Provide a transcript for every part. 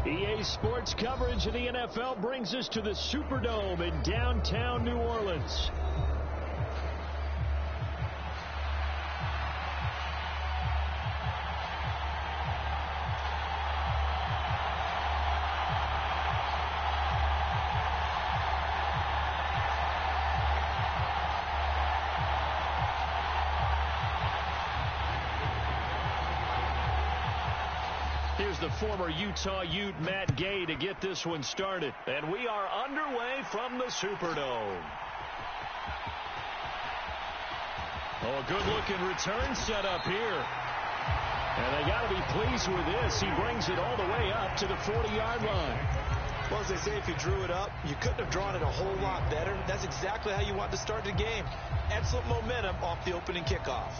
EA Sports coverage of the NFL brings us to the Superdome in downtown New Orleans. Here's the former Utah Ute Matt Gay to get this one started. And we are underway from the Superdome. Oh, a good-looking return set up here. And they got to be pleased with this. He brings it all the way up to the 40-yard line. Well, as they say, if you drew it up, you couldn't have drawn it a whole lot better. That's exactly how you want to start the game. Excellent momentum off the opening kickoff.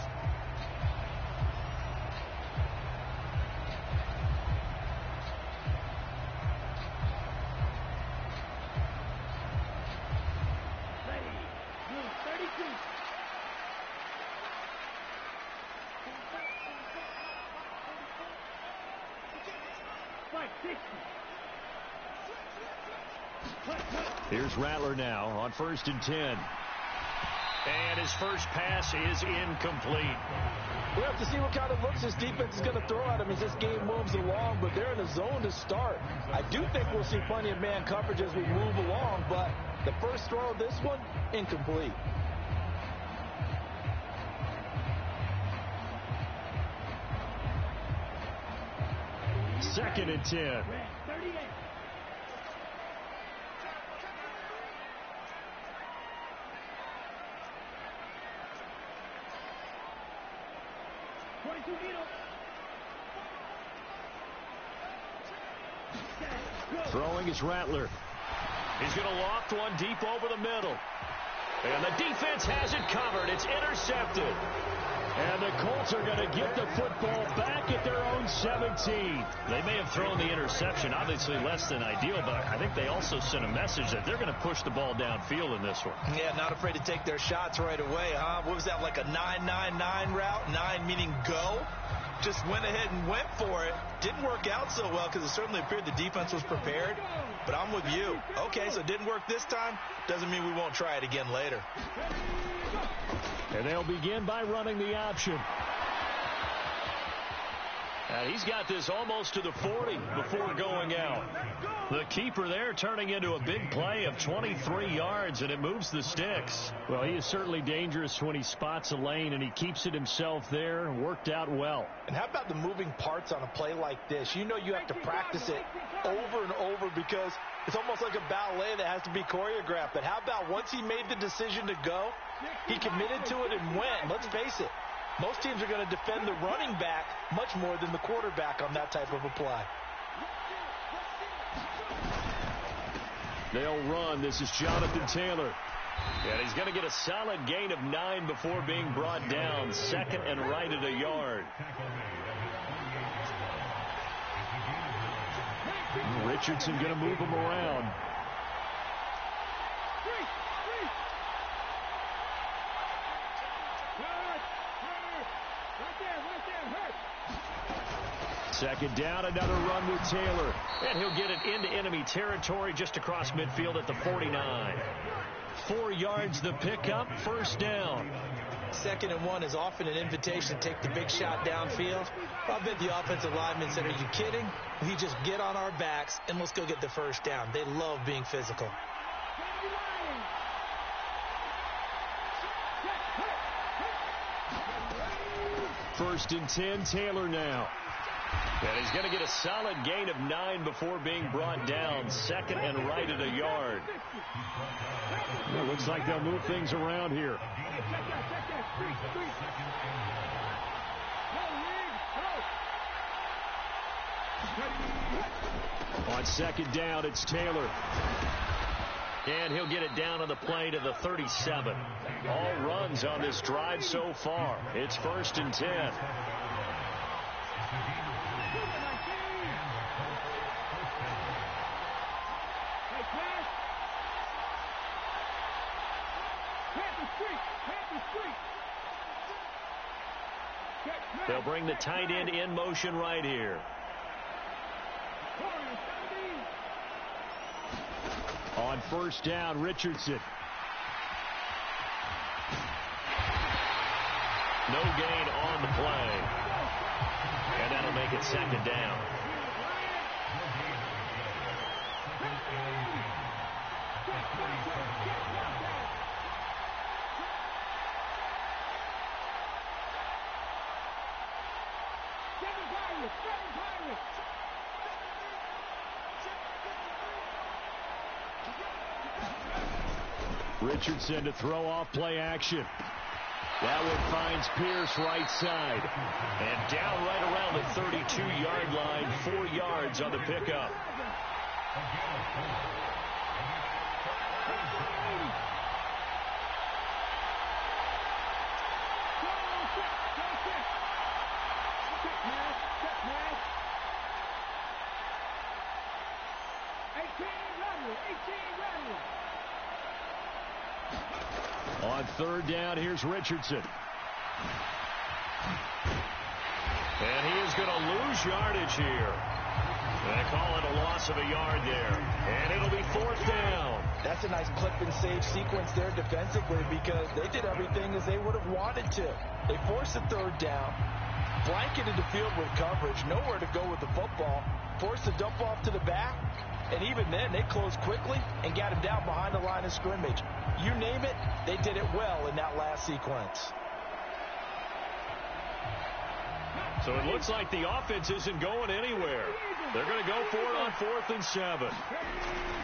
Here's Rattler now on 1st and 10. And his first pass is incomplete. We have to see what kind of looks this defense is going to throw at him as this game moves along, but they're in a zone to start. I do think we'll see plenty of man coverage as we move along, but the first throw of this one, incomplete. Second and 10. Throwing is Rattler. He's going to loft one deep over the middle. And the defense has it covered. It's intercepted. And the Colts are going to get the football back at their own 17. They may have thrown the interception, obviously less than ideal, but I think they also sent a message that they're going to push the ball downfield in this one. Yeah, not afraid to take their shots right away, huh? What was that, like a 9-9-9 route? 9 meaning go? Just went ahead and went for it. Didn't work out so well because it certainly appeared the defense was prepared. But I'm with you. Okay, so it didn't work this time. Doesn't mean we won't try it again later. And they'll begin by running the option. And he's got this almost to the 40 before going out. The keeper there turning into a big play of 23 yards, and it moves the sticks. Well, he is certainly dangerous when he spots a lane, and he keeps it himself there. Worked out well. And how about the moving parts on a play like this? You know you have to practice it over and over because it's almost like a ballet that has to be choreographed. But how about once he made the decision to go, he committed to it and went. Let's face it. Most teams are going to defend the running back much more than the quarterback on that type of a play. They'll run. This is Jonathan Taylor. And he's going to get a solid gain of 9 before being brought down. Second and right at a yard. Richardson going to move him around. Second down, another run with Taylor. And he'll get it into enemy territory just across midfield at the 49. 4 yards the pickup, first down. 2nd and 1 is often an invitation to take the big shot downfield. I bet the offensive lineman said, are you kidding? We just get on our backs and let's go get the first down. They love being physical. First and 10, Taylor now. And he's going to get a solid gain of 9 before being brought down. Second and right at a yard. Well, looks like they'll move things around here. On second down, it's Taylor. And he'll get it down on the play to the 37. All runs on this drive so far. It's 1st and 10. They'll bring the tight end in motion right here. On first down, Richardson. No gain on the play. And that'll make it second down. Richardson to throw off play action. That one finds Pierce right side. And down right around the 32-yard line, 4 yards on the pickup. On third down, here's Richardson. And he is going to lose yardage here. They call it a loss of a yard there. And it'll be fourth down. That's a nice clip and save sequence there defensively because they did everything as they would have wanted to. They forced the third down, blanketed the field with coverage, nowhere to go with the football, forced the dump off to the back, and even then they closed quickly and got him down behind the line of scrimmage. You name it, they did it well in that last sequence. So it looks like the offense isn't going anywhere. They're going to go for it on 4th and 7.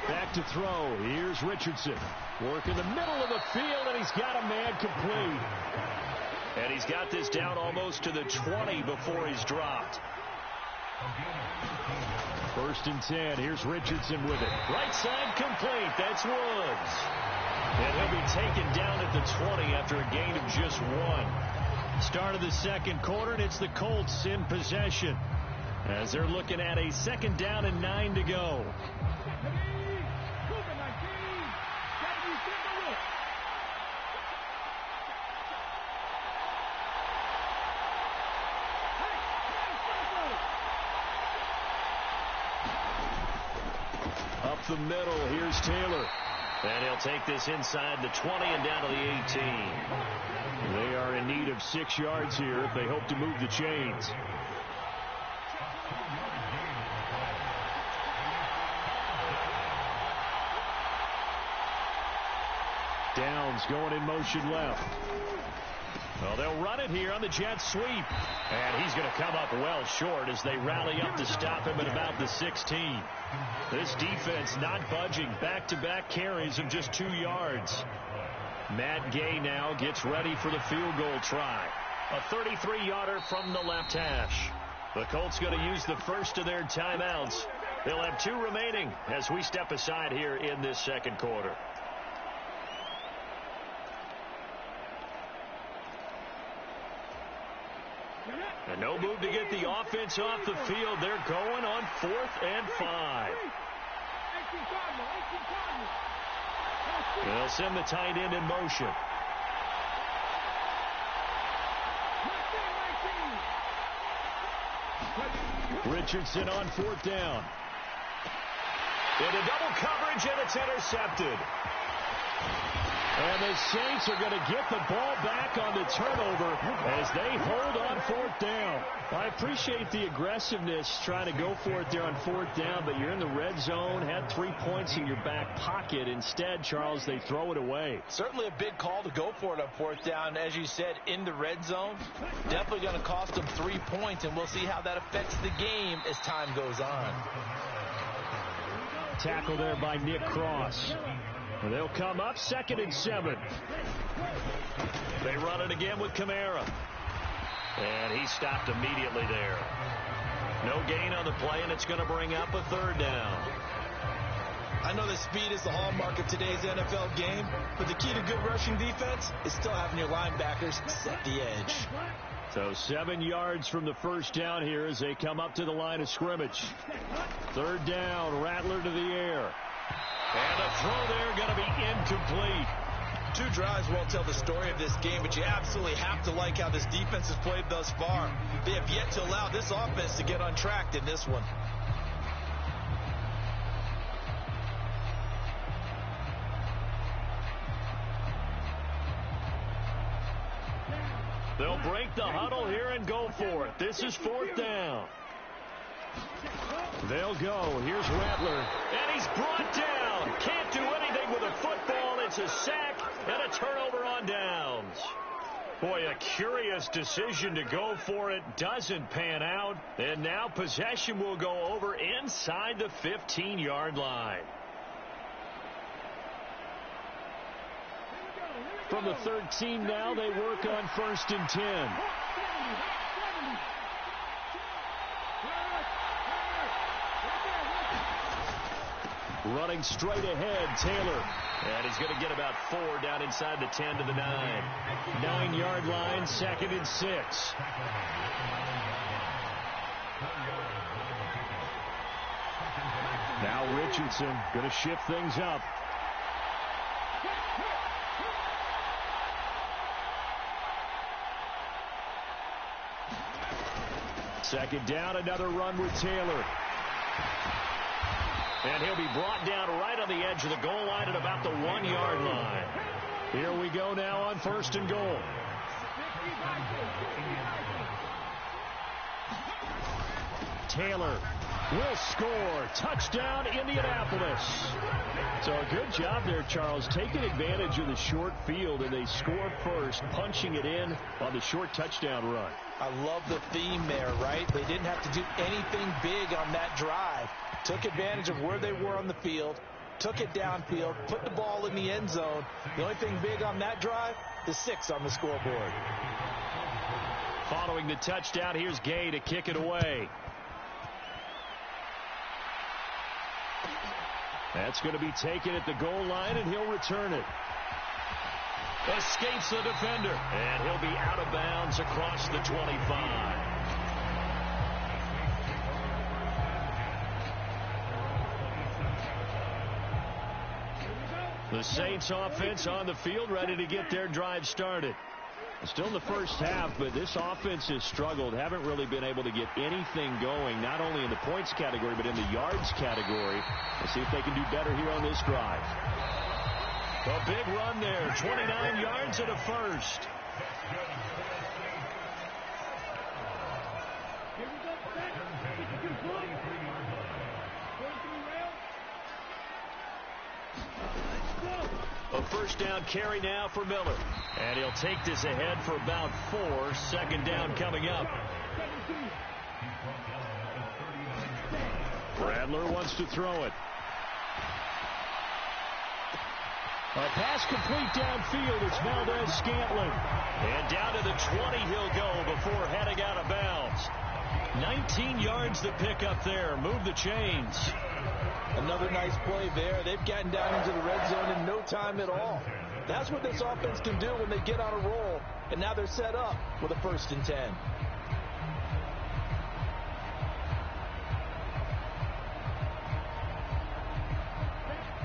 Back to throw. Here's Richardson. Work in the middle of the field, and he's got a man complete. And he's got this down almost to the 20 before he's dropped. 1st and 10. Here's Richardson with it. Right side complete. That's Woods. And he'll be taken down at the 20 after a gain of just 1. Start of the second quarter, and it's the Colts in possession as they're looking at a 2nd down and 9 to go. Up the middle, here's Taylor. And he'll take this inside the 20 and down to the 18. They are in need of 6 yards here if they hope to move the chains. Downs going in motion left. Well, they'll run it here on the jet sweep. And he's going to come up well short as they rally up to stop him at about the 16. This defense not budging. Back-to-back carries of just 2 yards. Matt Gay now gets ready for the field goal try. A 33-yarder from the left hash. The Colts going to use the first of their timeouts. They'll have 2 remaining as we step aside here in this second quarter. And no move to get the offense off the field. They're going on 4th and 5. They'll send the tight end in motion. Richardson on 4th down. Into double coverage, and it's intercepted. And the Saints are going to get the ball back on the turnover as they hold on 4th down. I appreciate the aggressiveness trying to go for it there on 4th down, but you're in the red zone, had 3 points in your back pocket. Instead, Charles, they throw it away. Certainly a big call to go for it on 4th down. As you said, in the red zone, definitely going to cost them 3 points, and we'll see how that affects the game as time goes on. Tackle there by Nick Cross. They'll come up 2nd and 7. They run it again with Kamara. And he stopped immediately there. No gain on the play, and it's going to bring up a 3rd down. I know that speed is the hallmark of today's NFL game, but the key to good rushing defense is still having your linebackers set the edge. So 7 yards from the first down here as they come up to the line of scrimmage. 3rd down, Rattler to the air. And the throw there going to be incomplete. 2 drives won't tell the story of this game, but you absolutely have to like how this defense has played thus far. They have yet to allow this offense to get untracked in this one. break the huddle here and go for it. This is 4th down. They'll go. Here's Rattler. And he's brought down. Can't do anything with a football. It's a sack and a turnover on downs. Boy, a curious decision to go for it. Doesn't pan out. And now possession will go over inside the 15-yard line. From the 13 now, they work on 1st and 10. Running straight ahead, Taylor. And he's going to get about 4 down inside the 10 to the 9. 9-yard line, 2nd and 6. Now Richardson going to shift things up. Second down, another run with Taylor. And he'll be brought down right on the edge of the goal line at about the 1-yard line. Here we go now on 1st and goal. Taylor will score. Touchdown, Indianapolis. So a good job there, Charles, taking advantage of the short field, and they score first, punching it in on the short touchdown run. I love the theme there, right? They didn't have to do anything big on that drive. Took advantage of where they were on the field, took it downfield, put the ball in the end zone. The only thing big on that drive, the 6 on the scoreboard. Following the touchdown, here's Gay to kick it away. That's going to be taken at the goal line, and he'll return it. Escapes the defender, and he'll be out of bounds across the 25. The Saints offense on the field, ready to get their drive started. Still in the first half, but this offense has struggled. Haven't really been able to get anything going, not only in the points category, but in the yards category. Let's see if they can do better here on this drive. A big run there, 29 yards and a first. A first down carry now for Miller. And he'll take this ahead for about 4. 2nd down coming up. Rattler wants to throw it. A pass complete downfield. It's Valdez-Scantling. And down to the 20 he'll go before heading out of bounds. 19 yards to pick up there. Move the chains. Another nice play there. They've gotten down into the red zone in no time at all. That's what this offense can do when they get on a roll. And now they're set up with a 1st and 10.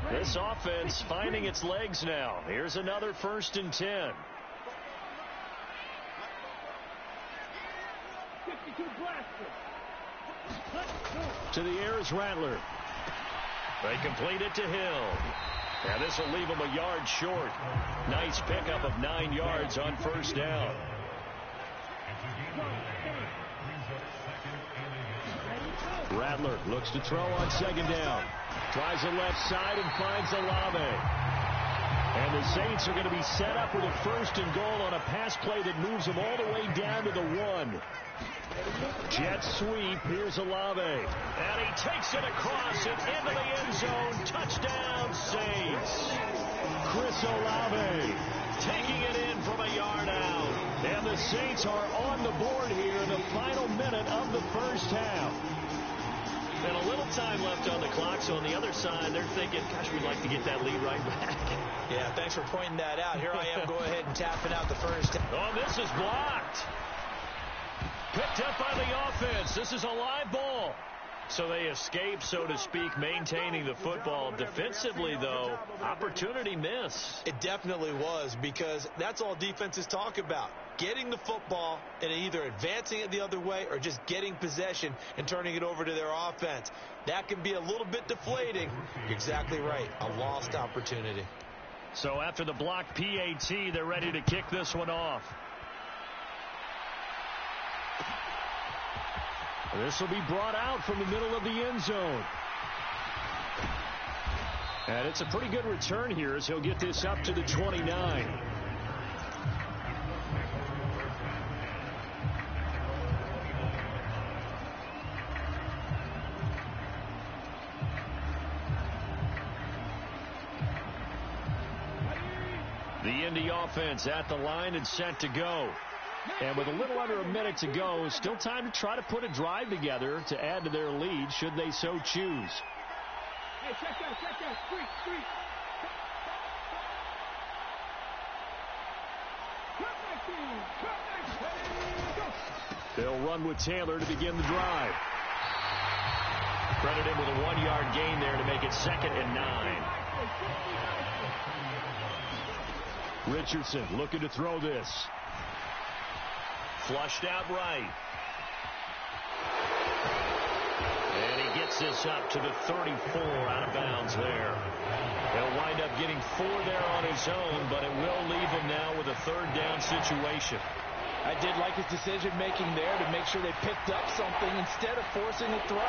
This offense finding its legs now. Here's another 1st and 10. To the air is Rattler. They complete it to Hill. And this will leave him a yard short. Nice pickup of 9 yards on 1st down. Rattler looks to throw on 2nd down. Tries the left side and finds LLe-ge-nd. And the Saints are going to be set up with a 1st and goal on a pass play that moves them all the way down to the 1. Jet sweep. Here's LLe-ge-nd. And he takes it across and into the end zone. Touchdown, Saints. Chris Olave taking it in from a yard out. And the Saints are on the board here in the final minute of the first half. And a little time left on the clock, so on the other side, they're thinking, gosh, we'd like to get that lead right back. Yeah, thanks for pointing that out. Here I am, go ahead and tapping out the first. Oh, this is blocked. Picked up by the offense. This is a live ball. So they escape, so to speak, maintaining the football. Defensively, though, opportunity miss. It definitely was, because that's all defenses talk about. Getting the football and either advancing it the other way or just getting possession and turning it over to their offense. That can be a little bit deflating. You're exactly right. A lost opportunity. So after the blocked PAT, they're ready to kick this one off. This will be brought out from the middle of the end zone. And it's a pretty good return here as he'll get this up to the 29. The Indy offense at the line and set to go. And with a little under a minute to go, still time to try to put a drive together to add to their lead should they so choose. Hey, check that. Street. They'll run with Taylor to begin the drive. Credit him with a 1-yard gain there to make it 2nd and 9. Richardson looking to throw this. Flushed out right. And he gets this up to the 34 out of bounds there. He'll wind up getting 4 there on his own, but it will leave him now with a 3rd down situation. I did like his decision-making there to make sure they picked up something instead of forcing a throw.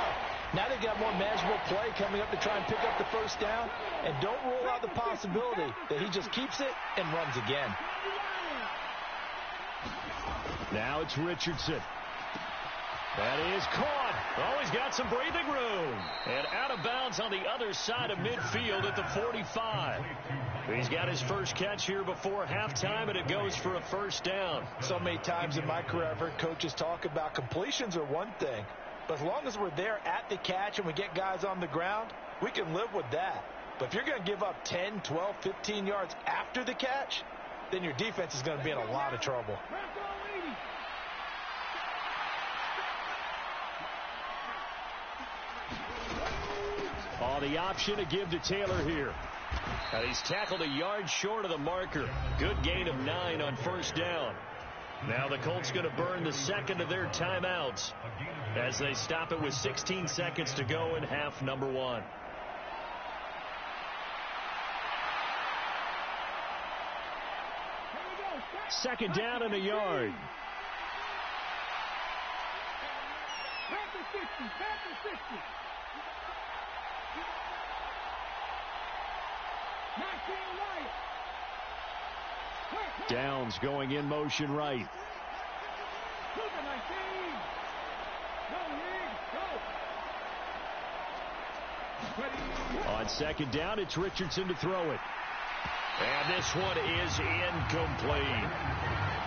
Now they've got more manageable play coming up to try and pick up the 1st down. And don't rule out the possibility that he just keeps it and runs again. Now it's Richardson. That is caught. Oh, he's got some breathing room. And out of bounds on the other side of midfield at the 45. He's got his first catch here before halftime, and it goes for a 1st down. So many times in my career, I've heard coaches talk about completions are one thing. But as long as we're there at the catch and we get guys on the ground, we can live with that. But if you're going to give up 10, 12, 15 yards after the catch, then your defense is going to be in a lot of trouble. Oh, the option to give to Taylor here. And he's tackled a yard short of the marker. Good gain of 9 on 1st down. Now the Colts going to burn the 2nd of their timeouts as they stop it with 16 seconds to go in half number 1. Second down and a yard. Downs going in motion right. On 2nd down, it's Richardson to throw it. And this one is incomplete.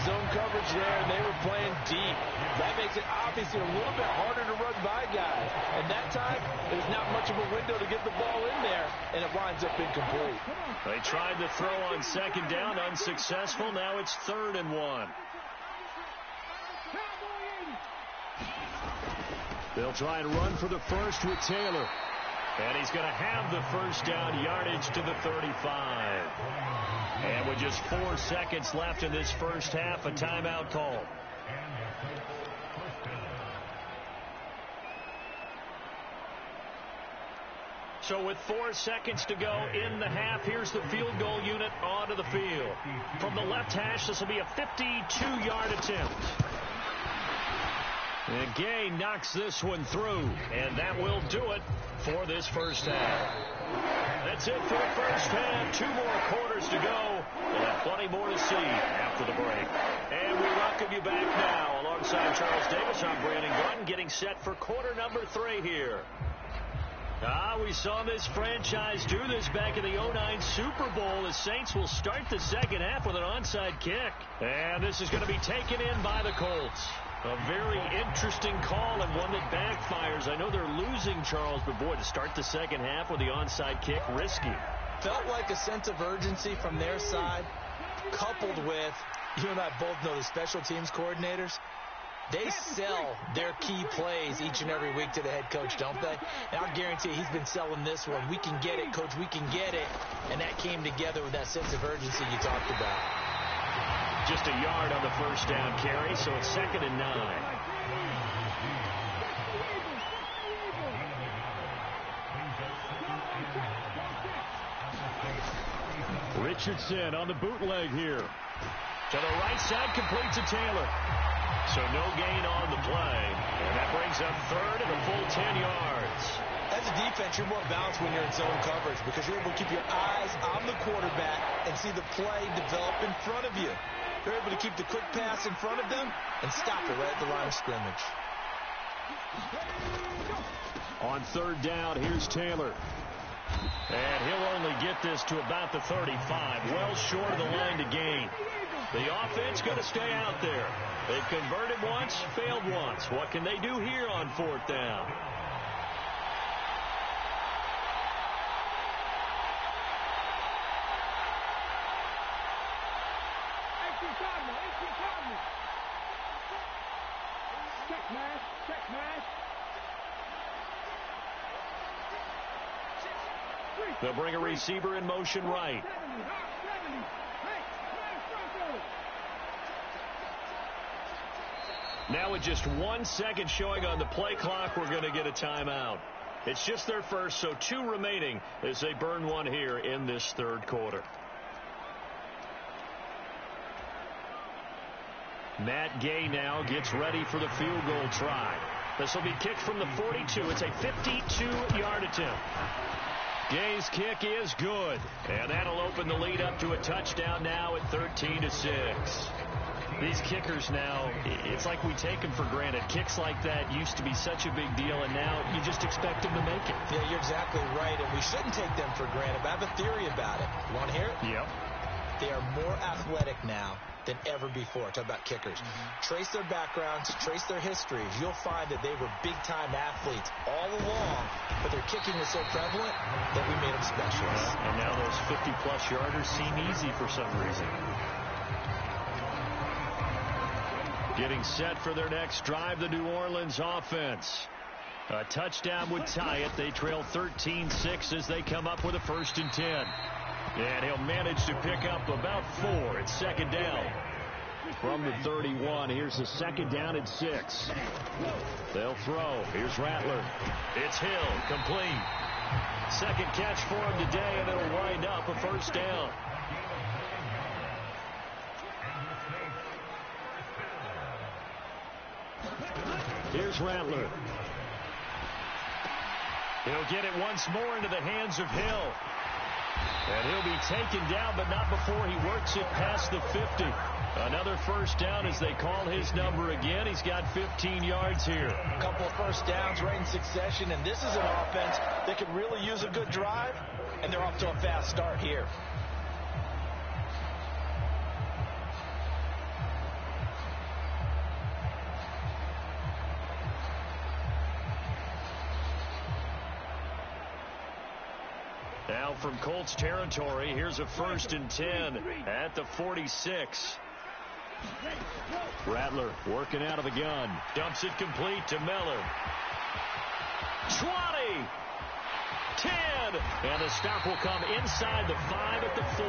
Zone coverage there, and they were playing deep. That makes it obviously a little bit harder to run by guys. And that time, there's not much of a window to get the ball in there, and it winds up incomplete. They tried to throw on 2nd down, unsuccessful. Now it's 3rd and 1. They'll try and run for the 1st with Taylor. And he's going to have the 1st down yardage to the 35. And with just 4 seconds left in this first half, a timeout call. So with 4 seconds to go in the half, here's the field goal unit onto the field. From the left hash, this will be a 52-yard attempt. And Gay knocks this one through, and that will do it for this first half. That's it for the first half. 2 more quarters to go. We'll have plenty more to see after the break. And we welcome you back now. Alongside Charles Davis, I'm Brandon Gordon, getting set for quarter number 3 here. We saw this franchise do this back in the 09 Super Bowl. The Saints will start the second half with an onside kick. And this is going to be taken in by the Colts. A very interesting call and one that backfires. I know they're losing, Charles, but boy, to start the second half with the onside kick, risky. Felt like a sense of urgency from their side, coupled with, you and I both know the special teams coordinators. They sell their key plays each and every week to the head coach, don't they? And I'll guarantee you he's been selling this one. We can get it, coach, we can get it. And that came together with that sense of urgency you talked about. Just a yard on the first down carry, so it's 2nd and 9. Richardson on the bootleg here. To the right side, complete to Taylor. So no gain on the play. And that brings up third and a full 10 yards. As a defense, you're more balanced when you're in zone coverage because you're able to keep your eyes on the quarterback and see the play develop in front of you. They're able to keep the quick pass in front of them and stop it right at the line of scrimmage. On third down, here's Taylor. And he'll only get this to about the 35, well short of the line to gain. The offense going to stay out there. They've converted once, failed once. What can they do here on fourth down? They'll bring a receiver in motion right. Now with just 1 second showing on the play clock, we're going to get a timeout. It's just their first, so 2 remaining as they burn one here in this third quarter. Matt Gay now gets ready for the field goal try. This will be kicked from the 42. It's a 52-yard attempt. Gay's kick is good, and that'll open the lead up to a touchdown now at 13-6. These kickers now, it's like we take them for granted. Kicks like that used to be such a big deal, and now you just expect them to make it. Yeah, you're exactly right, and we shouldn't take them for granted, but I have a theory about it. You want to hear it? Yep. They are more athletic now than ever before. Talk about kickers. Trace their backgrounds, trace their histories. You'll find that they were big-time athletes all along, but their kicking was so prevalent that we made them specialists. And now those 50-plus yarders seem easy for some reason. Getting set for their next drive, the New Orleans offense. A touchdown would tie it. They trail 13-6 as they come up with a 1st and 10. And he'll manage to pick up about 4. It's second down. From the 31, here's the second down and 6. They'll throw. Here's Rattler. It's Hill, complete. Second catch for him today, and it'll wind up a 1st down. Here's Rattler. He'll get it once more into the hands of Hill. And he'll be taken down, but not before he works it past the 50. Another 1st down as they call his number again. He's got 15 yards here. A couple of 1st downs right in succession, and this is an offense that could really use a good drive, and they're off to a fast start here. Now from Colts territory, here's a 1st and 10 at the 46. Rattler working out of the gun. Dumps it complete to Miller. 20. 10. And the stop will come inside the 5 at the 4.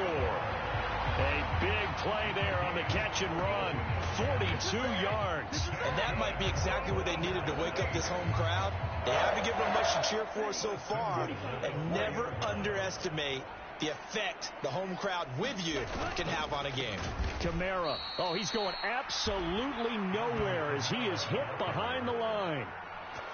A big play there on the catch and run. 42 yards. And that might be exactly what they needed to wake up this home crowd. They haven't given them much to cheer for so far. And never underestimate the effect the home crowd with you can have on a game. Kamara. Oh, he's going absolutely nowhere as he is hit behind the line.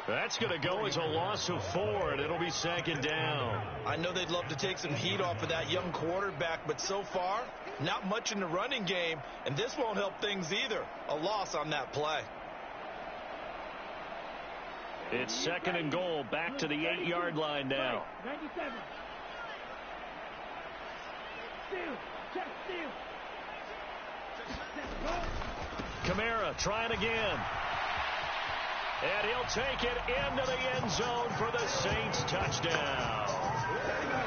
That's going to go as a loss of 4, and it'll be second down. I know they'd love to take some heat off of that young quarterback, but so far, not much in the running game, and this won't help things either. A loss on that play. It's second and goal, back to the 8-yard line now. 97. Steal. Check, steal. Kamara trying again. And he'll take it into the end zone for the Saints touchdown.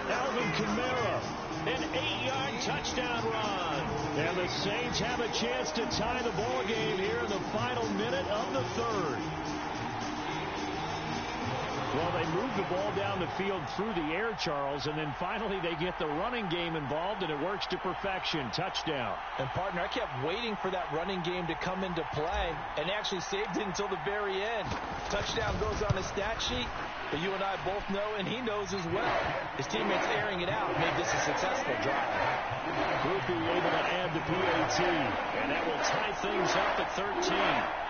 Alvin Kamara, an 8-yard touchdown run. And the Saints have a chance to tie the ball game here in the final minute of the 3rd. Well, they move the ball down the field through the air, Charles, and then finally they get the running game involved, and it works to perfection. Touchdown. And, partner, I kept waiting for that running game to come into play and actually saved it until the very end. Touchdown goes on the stat sheet. But you and I both know, and he knows as well, his teammates airing it out made this a successful drive. Grupe able to add the PAT, and that will tie things up at 13.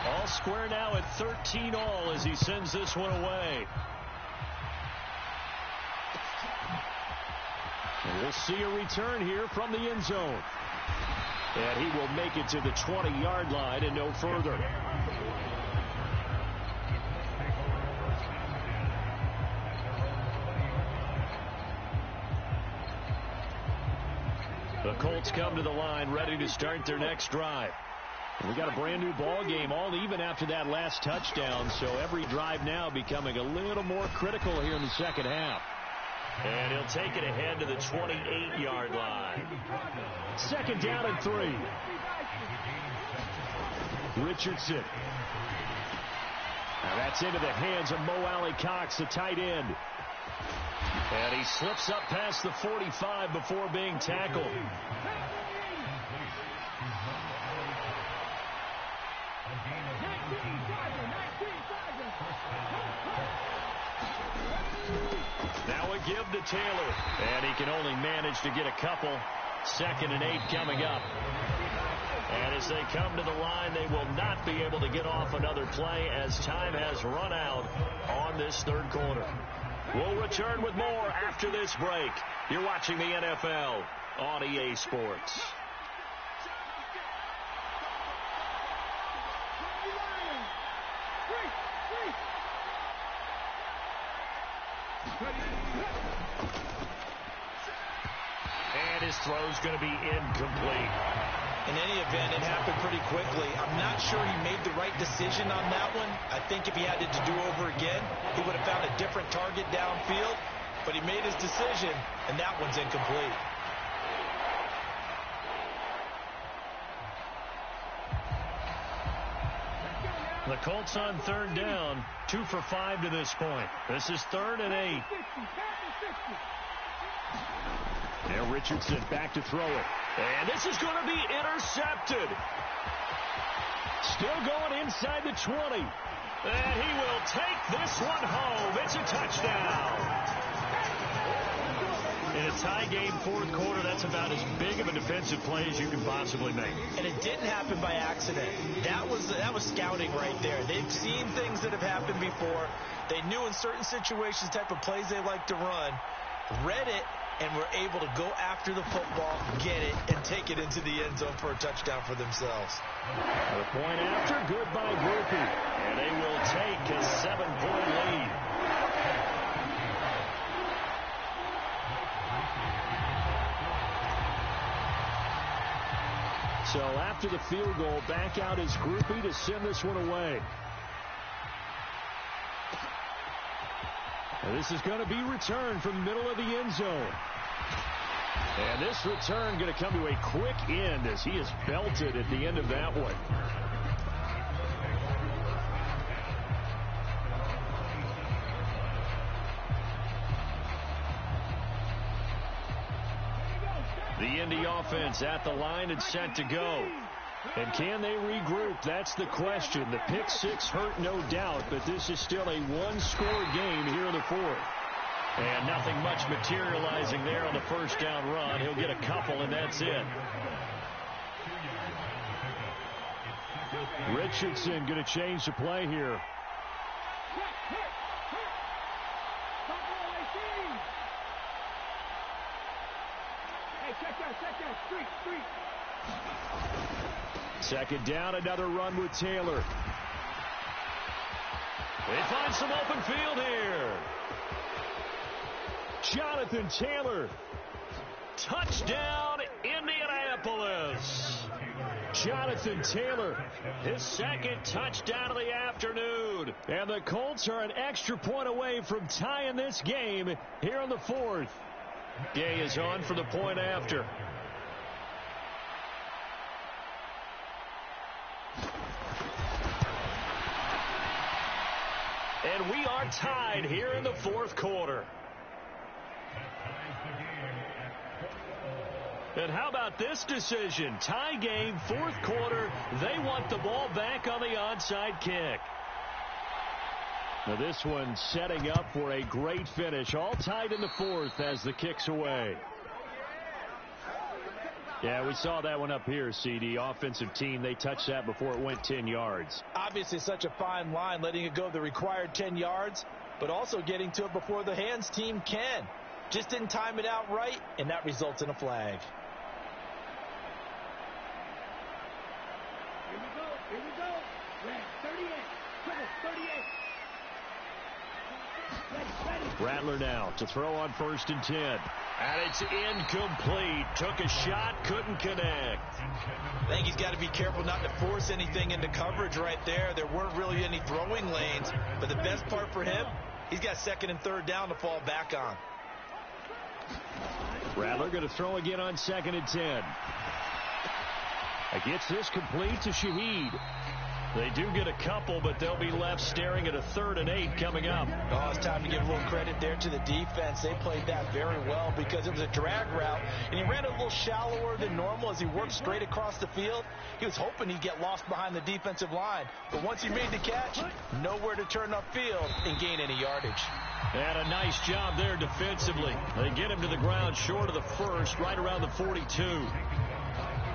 All square now at 13 all as he sends this one away. And we'll see a return here from the end zone. And he will make it to the 20-yard line and no further. The Colts come to the line ready to start their next drive. We got a brand new ball game, all even after that last touchdown, so every drive now becoming a little more critical here in the second half. And he'll take it ahead to the 28-yard line. Second down and 3. Richardson. Now that's into the hands of Mo Alley-Cox, the tight end. And he slips up past the 45 before being tackled. Now a give to Taylor, and he can only manage to get a couple. 2nd and 8 coming up. And as they come to the line, they will not be able to get off another play as time has run out on this third quarter. We'll return with more after this break. You're watching the NFL on EA Sports. And his throw's going to be incomplete. In any event, it happened pretty quickly. I'm not sure he made the right decision on that one. I think if he had it to do over again, he would have found a different target downfield. But he made his decision, and that one's incomplete. The Colts on third down, 2 for 5 to this point. This is 3rd and 8. Now Richardson back to throw it. And this is going to be intercepted. Still going inside the 20. And he will take this one home. It's a touchdown. In a tie game, 4th quarter, that's about as big of a defensive play as you can possibly make. And it didn't happen by accident. That was scouting right there. They've seen things that have happened before. They knew in certain situations the type of plays they like to run, read it, and were able to go after the football, get it, and take it into the end zone for a touchdown for themselves. The point after, good by Grupe. And they will take a 7-point lead. So after the field goal, back out is Grupe to send this one away. And this is going to be returned from the middle of the end zone. And this return going to come to a quick end as he is belted at the end of that one. The Indy offense at the line and set to go. And can they regroup? That's the question. The pick six hurt, no doubt, but this is still a one-score game here in the 4th. And nothing much materializing there on the first down run. He'll get a couple, and that's it. Richardson going to change the play here. Second down, another run with Taylor. They find some open field here. Jonathan Taylor. Touchdown, Indianapolis. Jonathan Taylor, his second touchdown of the afternoon. And the Colts are an extra point away from tying this game here in the 4th. Gay is on for the point after. And we are tied here in the 4th quarter. And how about this decision? Tie game, fourth quarter. They want the ball back on the onside kick. Now this one setting up for a great finish. All tied in the fourth as the kick's away. Yeah, we saw that one up here, CD. Offensive team, they touched that before it went 10 yards. Obviously such a fine line, letting it go the required 10 yards, but also getting to it before the hands team can. Just didn't time it out right, and that results in a flag. Here we go. Red, 38. Triple, 38. Rattler now to throw on 1st and 10. And it's incomplete. Took a shot, couldn't connect. I think he's got to be careful not to force anything into coverage right there. There weren't really any throwing lanes, but the best part for him, he's got 2nd and 3rd down to fall back on. Rattler going to throw again on 2nd and 10. Gets this complete to Shaheed. They do get a couple, but they'll be left staring at a 3rd and 8 coming up. Oh, it's time to give a little credit there to the defense. They played that very well because it was a drag route, and he ran a little shallower than normal as he worked straight across the field. He was hoping he'd get lost behind the defensive line, but once he made the catch, nowhere to turn upfield and gain any yardage. And a nice job there defensively. They get him to the ground short of the 1st, right around the 42.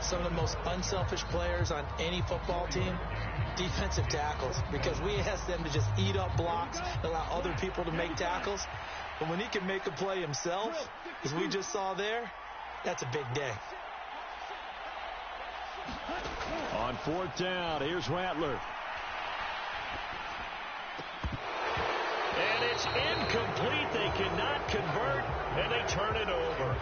Some of the most unselfish players on any football team, defensive tackles, because we ask them to just eat up blocks, allow other people to make tackles. But when he can make a play himself, as we just saw there, that's a big day. On 4th down, here's Rattler. And it's incomplete. They cannot convert, and they turn it over.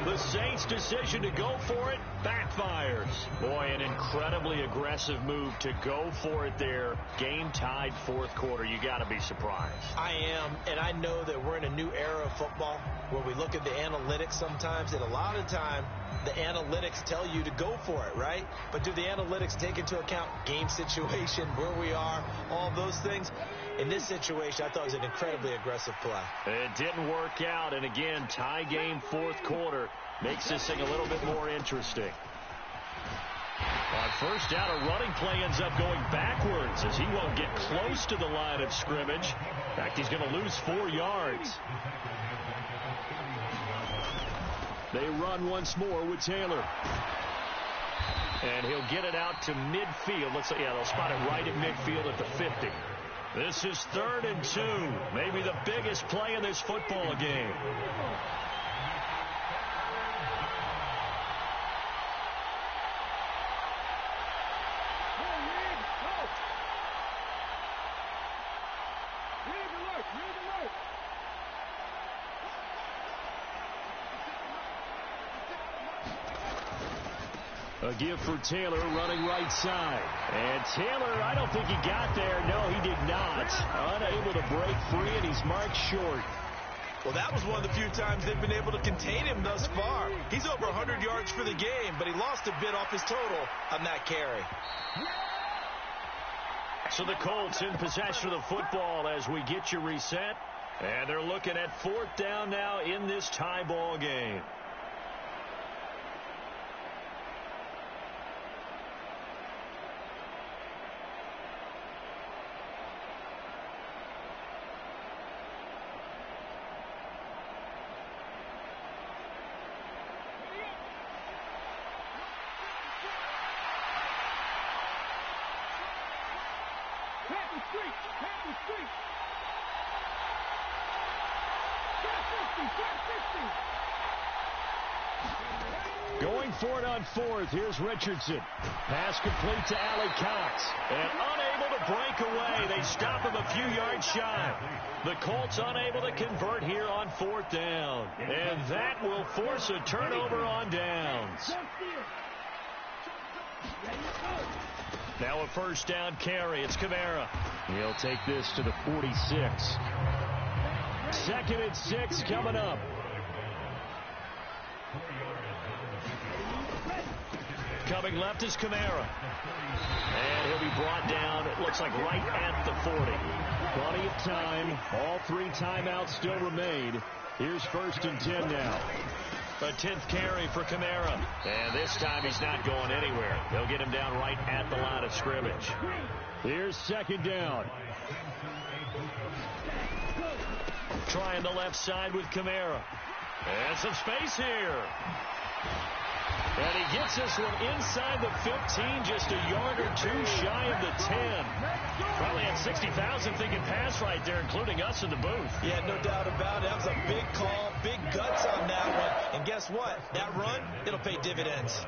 The Saints' decision to go for it backfires. Boy, an incredibly aggressive move to go for it there. Game tied 4th quarter. You got to be surprised. I am, and I know that we're in a new era of football where we look at the analytics sometimes, and a lot of time the analytics tell you to go for it, right? But do the analytics take into account game situation, where we are, all those things? In this situation, I thought it was an incredibly aggressive play. It didn't work out, and again, tie game 4th quarter makes this thing a little bit more interesting. On 1st down, a running play ends up going backwards as he won't get close to the line of scrimmage. In fact, he's going to lose 4 yards. They run once more with Taylor. And he'll get it out to midfield. They'll spot it right at midfield at the 50. This is 3rd and 2. Maybe the biggest play in this football game. A give for Taylor running right side. And Taylor, I don't think he got there. No, he did not. Unable to break free, and he's marked short. Well, that was one of the few times they've been able to contain him thus far. He's over 100 yards for the game, but he lost a bit off his total on that carry. So the Colts in possession of the football as we get you reset. And they're looking at 4th down now in this tie ball game. Going for it on 4th. Here's Richardson. Pass complete to Cox. And unable to break away. They stop him a few yards shy. The Colts unable to convert here on 4th down. And that will force a turnover on downs. Now a 1st down carry. It's Kamara. He'll take this to the 46. 2nd and 6 coming up. Coming left is Kamara. And he'll be brought down, it looks like right at the 40. Plenty of time. All 3 timeouts still remain. Here's 1st and 10 now. A 10th carry for Kamara. And this time he's not going anywhere. They'll get him down right at the line of scrimmage. Here's second down. Trying the left side with Kamara. And some space here. And he gets this one inside the 15, just a yard or two shy of the 10. Probably had 60,000 thinking pass right there, including us in the booth. Yeah, no doubt about it. That was a big call, big guts on that one. And guess what? That run, it'll pay dividends.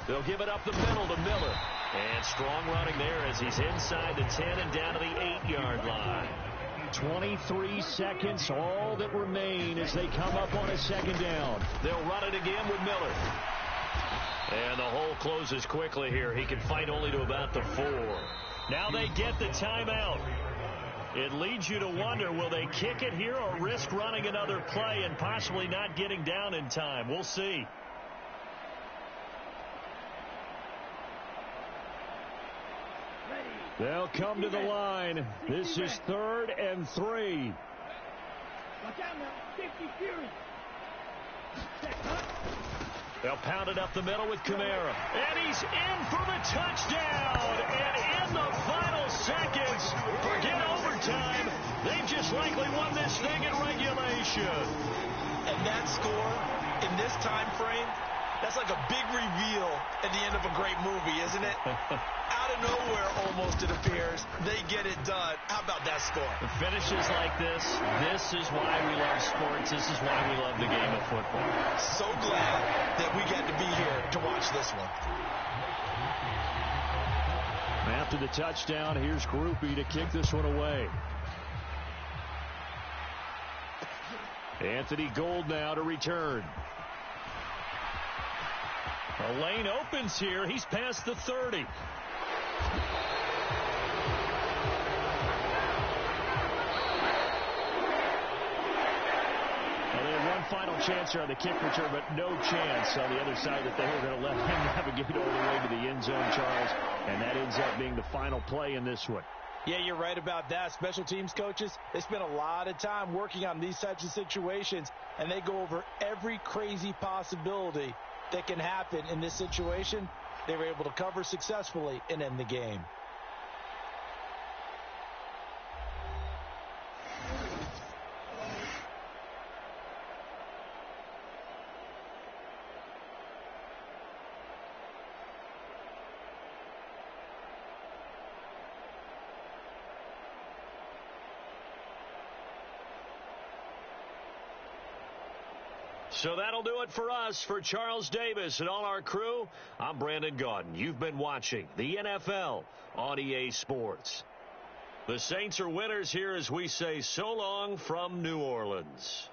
They'll give it up the middle to Miller. And strong running there as he's inside the 10 and down to the 8-yard line. 23 seconds, all that remain as they come up on a second down. They'll run it again with Miller. And the hole closes quickly here. He can fight only to about the 4. Now they get the timeout. It leads you to wonder, will they kick it here or risk running another play and possibly not getting down in time? We'll see. They'll come to the line. This is 3rd and 3. Watch out now. 60 Fury. They'll pound it up the middle with Kamara. And he's in for the touchdown. And in the final seconds, forget overtime. They've just likely won this thing in regulation. And that score in this time frame, that's like a big reveal at the end of a great movie, isn't it? Out of nowhere, almost, it appears, they get it done. How about that score? The finishes like this is why we love sports. This is why we love the game of football. So glad that we get to be here to watch this one. After the touchdown, here's Groupie to kick this one away. Anthony Gold now to return. A lane opens here. He's past the 30. Well, they had one final chance here on the kick return, but no chance on the other side that they were going to let him navigate all the way to the end zone, Charles. And that ends up being the final play in this one. Yeah, you're right about that. Special teams coaches, they spend a lot of time working on these types of situations, and they go over every crazy possibility that can happen in this situation. They were able to cover successfully and end the game. So that'll do it for us. For Charles Davis and all our crew, I'm Brandon Gaudin. You've been watching the NFL on EA Sports. The Saints are winners here as we say so long from New Orleans.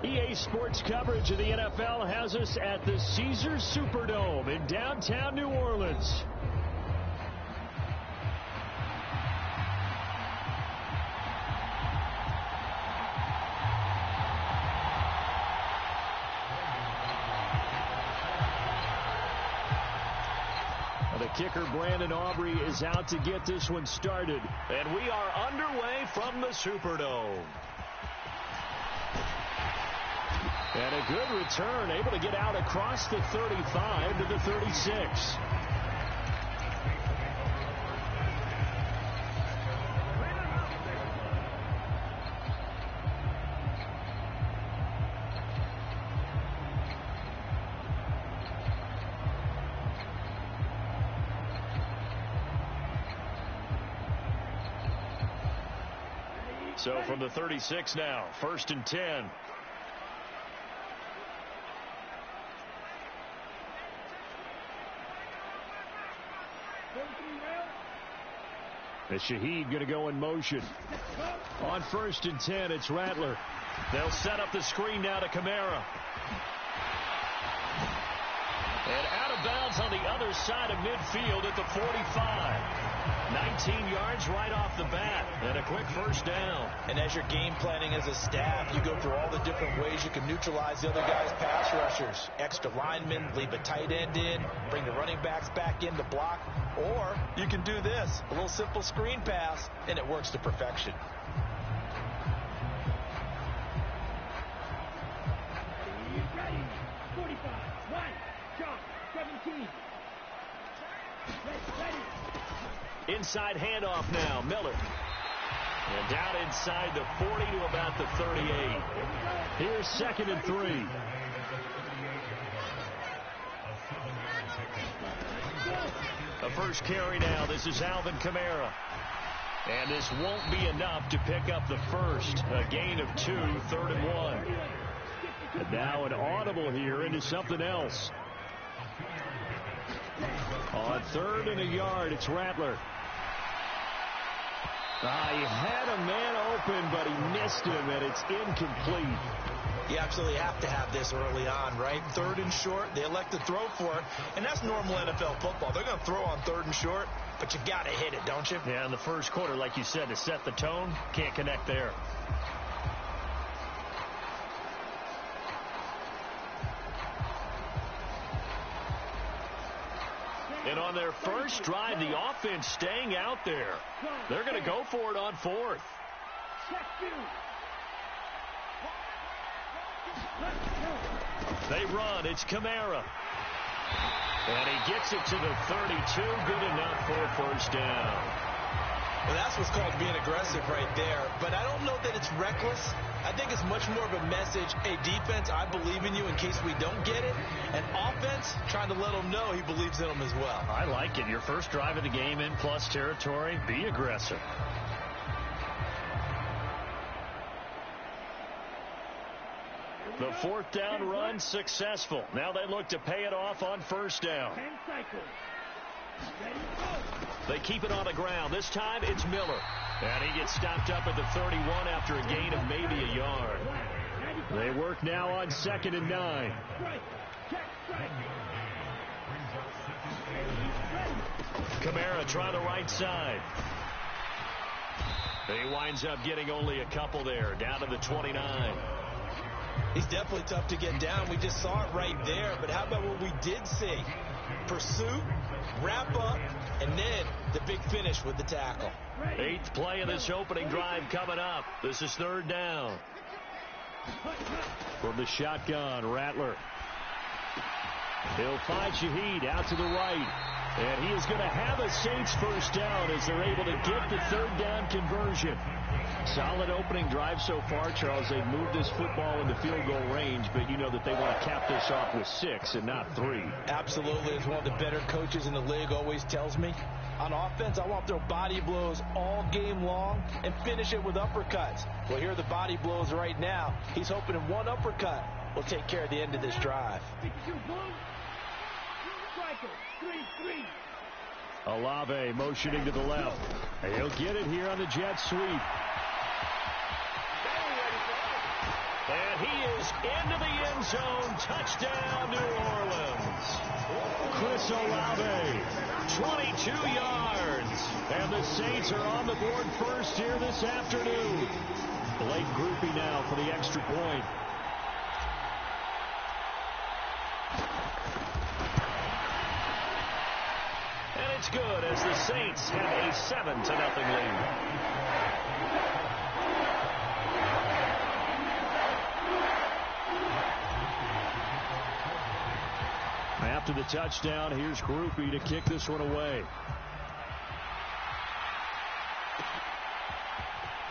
EA Sports coverage of the NFL has us at the Caesars Superdome in downtown New Orleans. The kicker, Brandon Aubrey, is out to get this one started. And we are underway from the Superdome. And a good return, able to get out across the 35 to the 36. So from the 36 now, 1st and 10. The Shaheed going to go in motion. On 1st and 10, it's Rattler. They'll set up the screen now to Kamara. And out of bounds on the other side of midfield at the 45. 19 yards right off the bat. And a quick first down. And as you're game planning as a staff, you go through all the different ways you can neutralize the other guy's pass rushers. Extra linemen, leave a tight end in, bring the running backs back in to block. Or you can do this, a little simple screen pass, and it works to perfection. Ready. 45. 1. Jump. 17. Ready. Inside handoff now, Miller. And down inside the 40 to about the 38. Here's 2nd and 3. The first carry now. This is Alvin Kamara. And this won't be enough to pick up the first. A gain of 2, 3rd and 1. And now an audible here into something else. On 3rd and a yard, it's Rattler. He had a man open, but he missed him, and it's incomplete. You absolutely have to have this early on, right? 3rd and short, they elect to throw for it, and that's normal NFL football. They're going to throw on 3rd and short, but you got to hit it, don't you? Yeah, in the first quarter, like you said, to set the tone, can't connect there. And on their first drive, the offense staying out there. They're going to go for it on 4th. They run. It's Kamara. And he gets it to the 32. Good enough for a first down. Well, that's what's called being aggressive right there. But I don't know that it's reckless. I think it's much more of a message. Hey, defense, I believe in you in case we don't get it. And offense, trying to let him know he believes in them as well. I like it. Your first drive of the game in plus territory. Be aggressive. The 4th down run successful. Now they look to pay it off on 1st down. They keep it on the ground. This time it's Miller. And he gets stopped up at the 31 after a gain of maybe a yard. They work now on 2nd and 9. Kamara try the right side. He winds up getting only a couple there, down to the 29. He's definitely tough to get down. We just saw it right there. But how about what we did see? Pursuit, wrap up, and then the big finish with the tackle. 8th play of this opening drive coming up. This is 3rd down. From the shotgun, Rattler. He'll find Shaheed out to the right. And he is going to have a Saints first down as they're able to get the 3rd down conversion. Solid opening drive so far, Charles. They've moved this football into field goal range, but you know that they want to cap this off with 6 and not 3. Absolutely. As one of the better coaches in the league always tells me, on offense, I want to throw body blows all game long and finish it with uppercuts. Well, here are the body blows right now. He's hoping in one uppercut will take care of the end of this drive. LLe-ge-nd motioning to the left. And he'll get it here on the jet sweep. And And he is into the end zone. Touchdown, New Orleans. Chris Olave, 22 yards. And the Saints are on the board first here this afternoon. Blake Grupe now for the extra point. And it's good as the Saints have a 7-0 lead. After the touchdown, here's Grupe to kick this one away.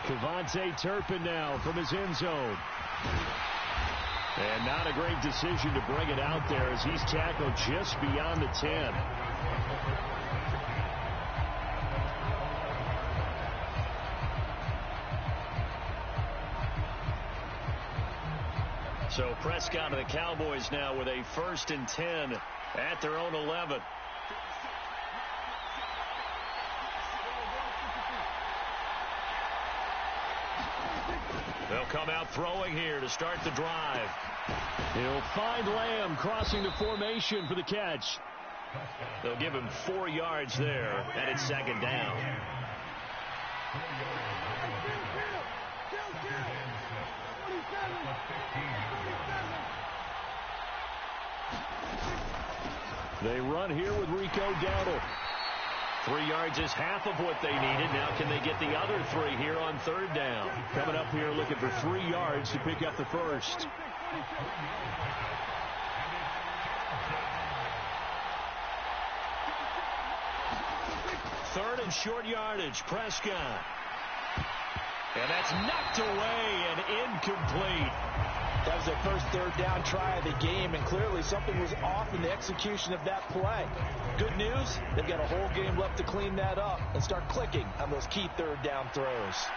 Kevontae Turpin now from his end zone. And not a great decision to bring it out there as he's tackled just beyond the 10. So Prescott and the Cowboys now with a 1st and 10 at their own 11. They'll come out throwing here to start the drive. He'll find Lamb crossing the formation for the catch. They'll give him 4 yards there, and it's 2nd down. They run here with Rico Dowdle. 3 yards is half of what they needed. Now can they get the other 3 here on 3rd down? Coming up here looking for 3 yards to pick up the first. 3rd and short yardage. Prescott. And that's knocked away and incomplete. That was their first 3rd down try of the game, and clearly something was off in the execution of that play. Good news, they've got a whole game left to clean that up and start clicking on those key 3rd down throws.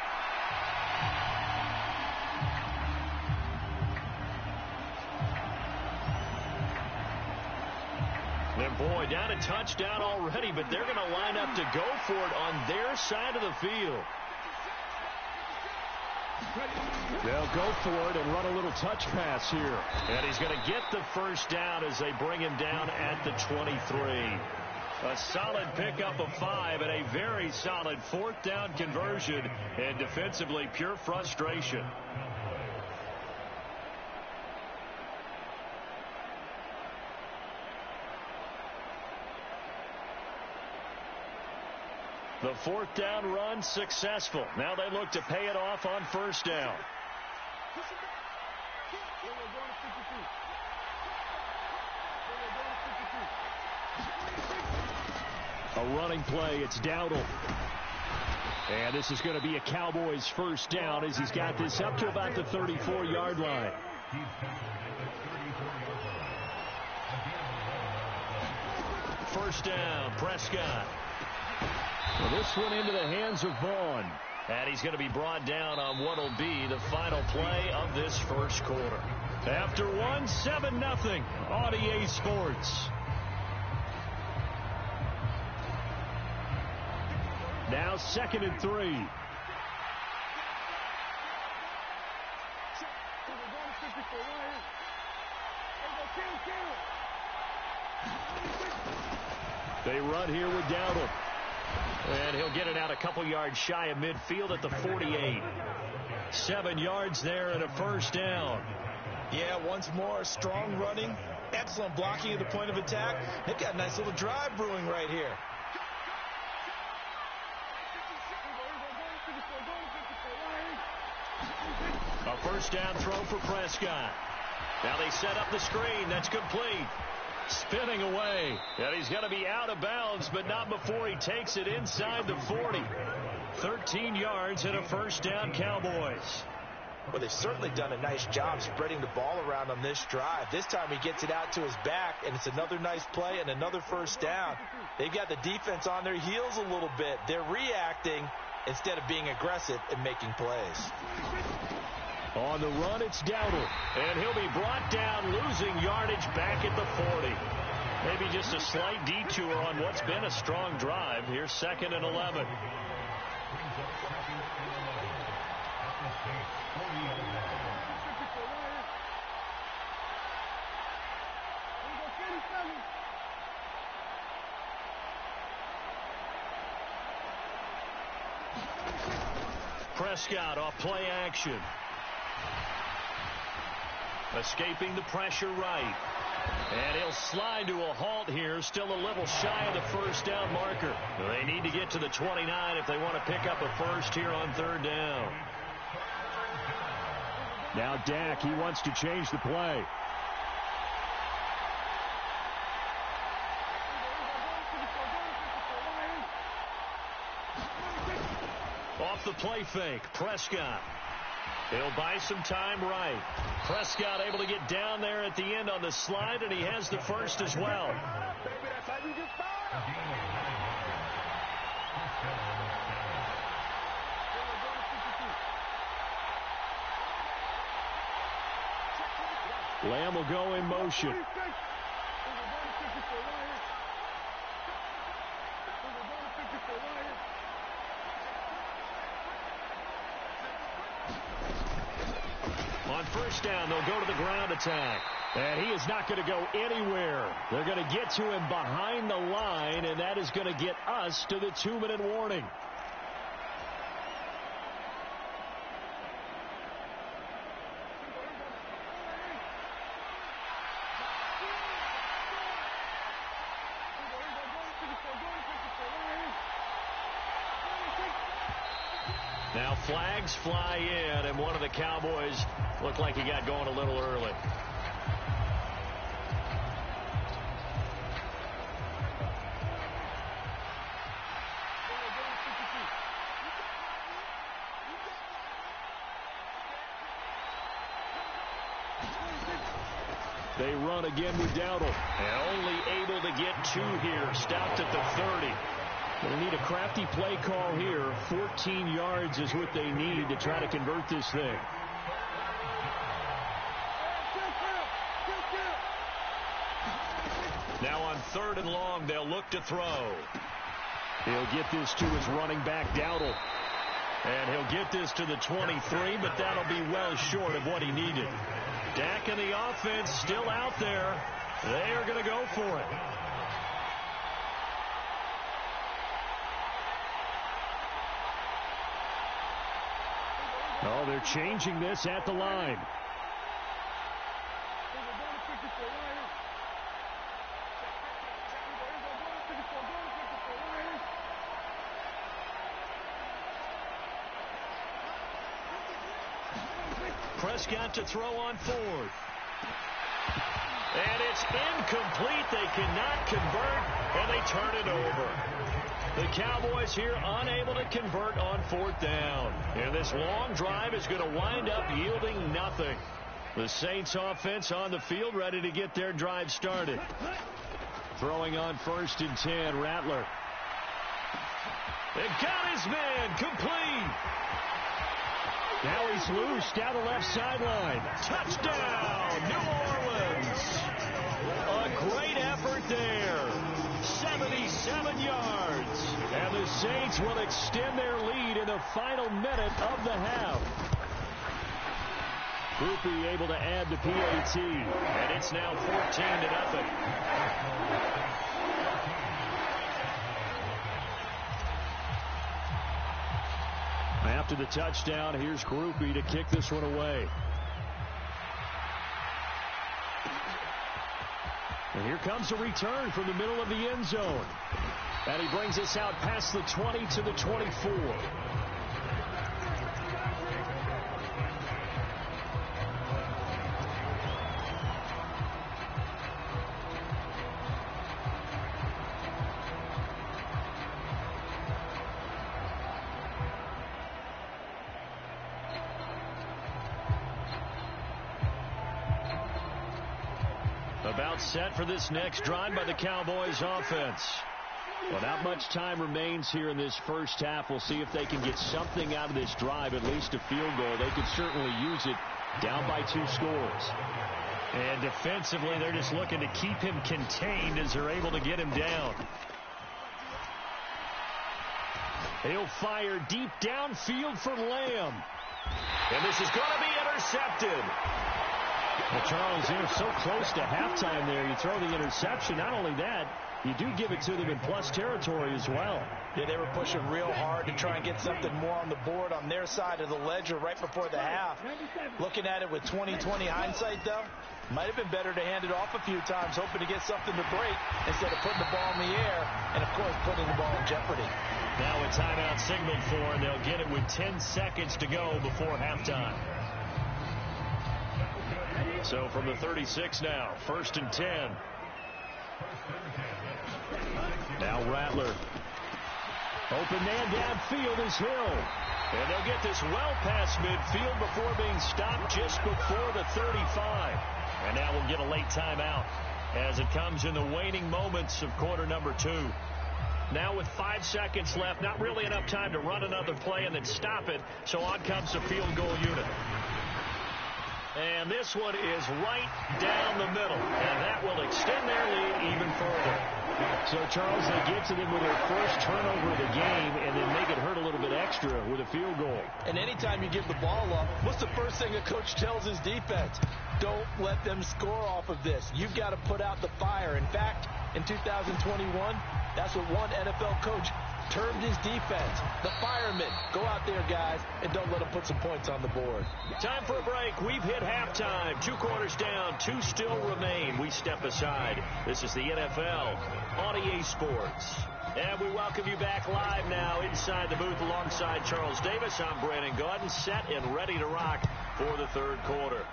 And boy, down a touchdown already, but they're going to line up to go for it on their side of the field. They'll go for it and run a little touch pass here. And he's going to get the 1st down as they bring him down at the 23. A solid pickup of 5 and a very solid 4th down conversion. And defensively, pure frustration. The 4th down run successful. Now they look to pay it off on 1st down. A running play. It's Dowdle. And this is going to be a Cowboys 1st down as he's got this up to about the 34-yard line. First down, Prescott. Well, this one into the hands of Vaughn. And he's going to be brought down on what will be the final play of this 1st quarter. After 7-0 on EA Sports. Now 2nd and 3. They run here with Dowdle. And he'll get it out a couple yards shy of midfield at the 48. 7 yards there and a 1st down. Yeah, once more, strong running, excellent blocking at the point of attack. They've got a nice little drive brewing right here. A 1st down throw for Prescott. Now they set up the screen. That's complete. Spinning away. And he's going to be out of bounds, but not before he takes it inside the 40. 13 yards and a 1st down, Cowboys. Well, they've certainly done a nice job spreading the ball around on this drive. This time he gets it out to his back, and it's another nice play and another 1st down. They've got the defense on their heels a little bit. They're reacting instead of being aggressive and making plays. On the run, it's Dowdle. And he'll be brought down, losing yardage back at the 40. Maybe just a slight detour on what's been a strong drive. Here's 2nd and 11. Prescott off play action. Escaping the pressure right. And he'll slide to a halt here, still a little shy of the first down marker. They need to get to the 29 if they want to pick up a first here on third down. Now Dak, he wants to change the play. Off the play fake, Prescott. He'll buy some time right. Prescott able to get down there at the end on the slide, and he has the first as well. Lamb will go in motion. On first down, they'll go to the ground attack. And he is not going to go anywhere. They're going to get to him behind the line, and that is going to get us to the 2-minute warning. Now flags fly in, and one of the Cowboys looked like he got going a little early. They run again with Dowdle. And only able to get 2 here. Stopped at the 30. They need a crafty play call here. 14 yards is what they need to try to convert this thing. Now on 3rd and long, they'll look to throw. He'll get this to his running back, Dowdle. And he'll get this to the 23, but that'll be well short of what he needed. Dak and the offense still out there. They are going to go for it. Oh, they're changing this at the line. Prescott to throw on 4th. And it's incomplete. They cannot convert, and they turn it over. The Cowboys here unable to convert on 4th down. And this long drive is going to wind up yielding nothing. The Saints offense on the field ready to get their drive started. Throwing on 1st and 10, Rattler. They got his man complete. Now he's loose down the left sideline. Touchdown, New Orleans. A great effort there. 77 yards. And the Saints will extend their lead in the final minute of the half. Groupie able to add the PAT. And it's now 14-0. After the touchdown, here's Groupie to kick this one away. And here comes a return from the middle of the end zone. And he brings us out past the 20 to the 24. About set for this next drive by the Cowboys offense. Well, not much time remains here in this first half. We'll see if they can get something out of this drive, at least a field goal. They could certainly use it down by 2 scores. And defensively, they're just looking to keep him contained as they're able to get him down. He'll fire deep downfield for Lamb. And this is going to be intercepted. Well, Charles, you're so close to halftime there. You throw the interception. Not only that, you do give it to them in plus territory as well. Yeah, they were pushing real hard to try and get something more on the board on their side of the ledger right before the half. Looking at it with 20/20 hindsight, though, might have been better to hand it off a few times, hoping to get something to break instead of putting the ball in the air and, of course, putting the ball in jeopardy. Now a timeout signaled for, and they'll get it with 10 seconds to go before halftime. So from the 36 now, 1st and 10. Now Rattler. Open man downfield is Hill. And they'll get this well past midfield before being stopped just before the 35. And now we'll get a late timeout as it comes in the waning moments of quarter number 2. Now with 5 seconds left, not really enough time to run another play and then stop it. So on comes the field goal unit. And this one is right down the middle. And that will extend their lead even further. So, Charles, they get to them with their first turnover of the game and then make it hurt a little bit extra with a field goal. And anytime you give the ball up, what's the first thing a coach tells his defense? Don't let them score off of this. You've got to put out the fire. In fact, in 2021, that's what one NFL coach termed his defense. The firemen. Go out there, guys, and don't let them put some points on the board. Time for a break. We've hit halftime. 2 quarters down. 2 still remain. We step aside. This is the NFL on EA Sports. And we welcome you back live now inside the booth alongside Charles Davis. I'm Brandon Gaudin, set and ready to rock for the 3rd quarter.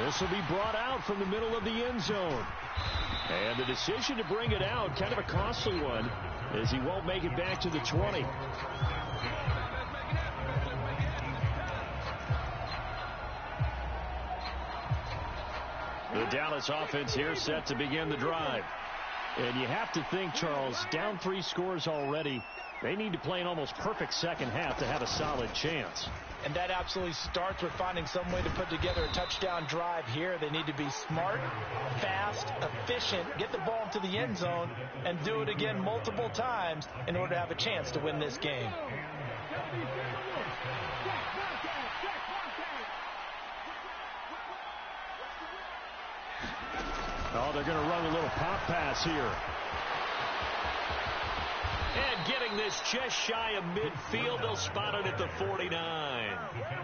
This will be brought out from the middle of the end zone. And the decision to bring it out, kind of a costly one, as he won't make it back to the 20. The Dallas offense here set to begin the drive. And you have to think, Charles, down 3 scores already. They need to play an almost perfect second half to have a solid chance. And that absolutely starts with finding some way to put together a touchdown drive here. They need to be smart, fast, efficient, get the ball into the end zone, and do it again multiple times in order to have a chance to win this game. Oh, they're going to run a little pop pass here. And getting this just shy of midfield, they'll spot it at the 49.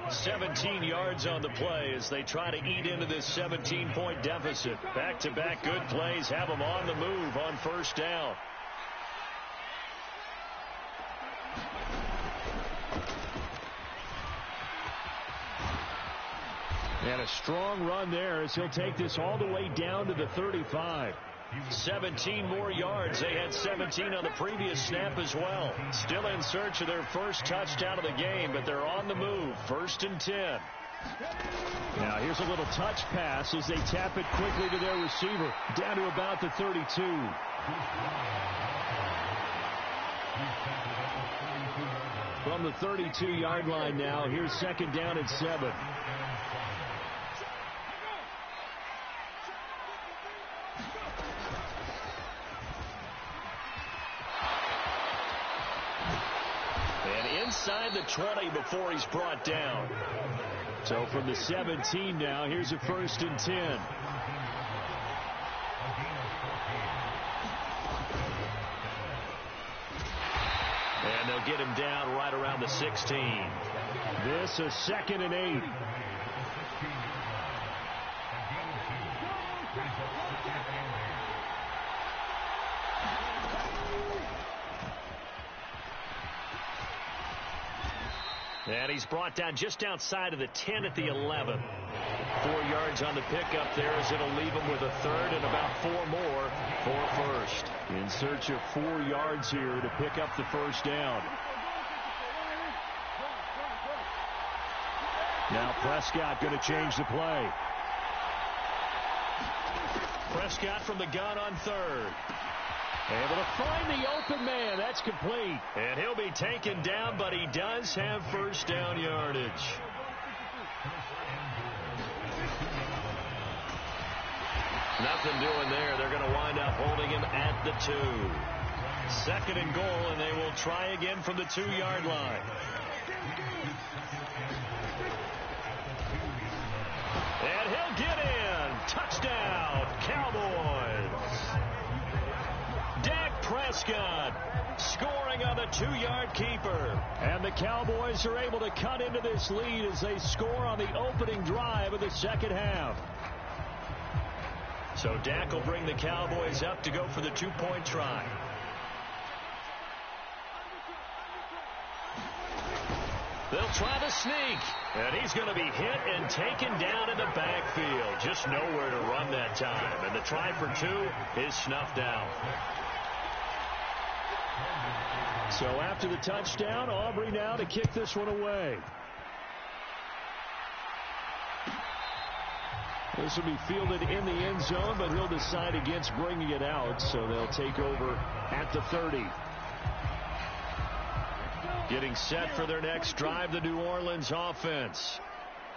17 yards on the play as they try to eat into this 17-point deficit. Back-to-back good plays have them on the move on 1st down. And a strong run there as he'll take this all the way down to the 35. 17 more yards. They had 17 on the previous snap as well. Still in search of their first touchdown of the game, but they're on the move. 1st and 10. Now here's a little touch pass as they tap it quickly to their receiver. Down to about the 32. From the 32-yard line now, here's 2nd down and 7. Inside the 20 before he's brought down. So from the 17 now, here's a 1st and 10. And they'll get him down right around the 16. This a 2nd and 8. And he's brought down just outside of the 10 at the 11. 4 yards on the pickup there as it'll leave him with a 3rd and about 4 more for 1st. In search of 4 yards here to pick up the 1st down. Now Prescott going to change the play. Prescott from the gun on 3rd. Able to find the open man. That's complete. And he'll be taken down, but he does have 1st down yardage. Nothing doing there. They're going to wind up holding him at the 2. 2nd and goal, and they will try again from the 2-yard line. And he'll get in. Touchdown, Cowboys. Dak Prescott scoring on the 2-yard keeper. And the Cowboys are able to cut into this lead as they score on the opening drive of the second half. So Dak will bring the Cowboys up to go for the 2-point try. They'll try the sneak, and he's going to be hit and taken down in the backfield. Just nowhere to run that time, and the try for 2 is snuffed out. So after the touchdown, Aubrey now to kick this one away. This will be fielded in the end zone, but he'll decide against bringing it out, so they'll take over at the 30. Getting set for their next drive, the New Orleans offense.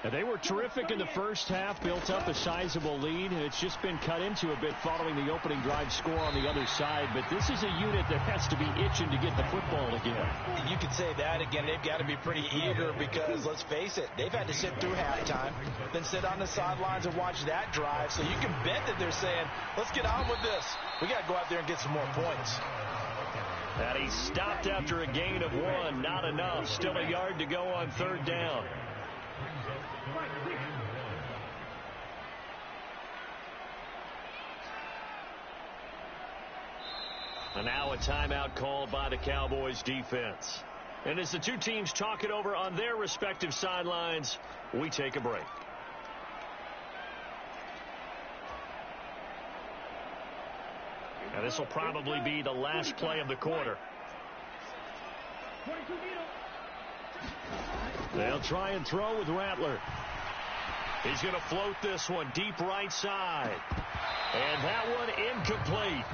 And they were terrific in the first half, built up a sizable lead. It's just been cut into a bit following the opening drive score on the other side. But this is a unit that has to be itching to get the football again. You could say that again. They've got to be pretty eager because, let's face it, they've had to sit through halftime, then sit on the sidelines and watch that drive. So you can bet that they're saying, let's get on with this. We got to go out there and get some more points. And he stopped after a gain of 1. Not enough. Still a yard to go on 3rd down. And now a timeout called by the Cowboys defense. And as the two teams talk it over on their respective sidelines, we take a break. And this will probably be the last play of the quarter. They'll try and throw with Rattler. He's going to float this one deep right side. And that one incomplete.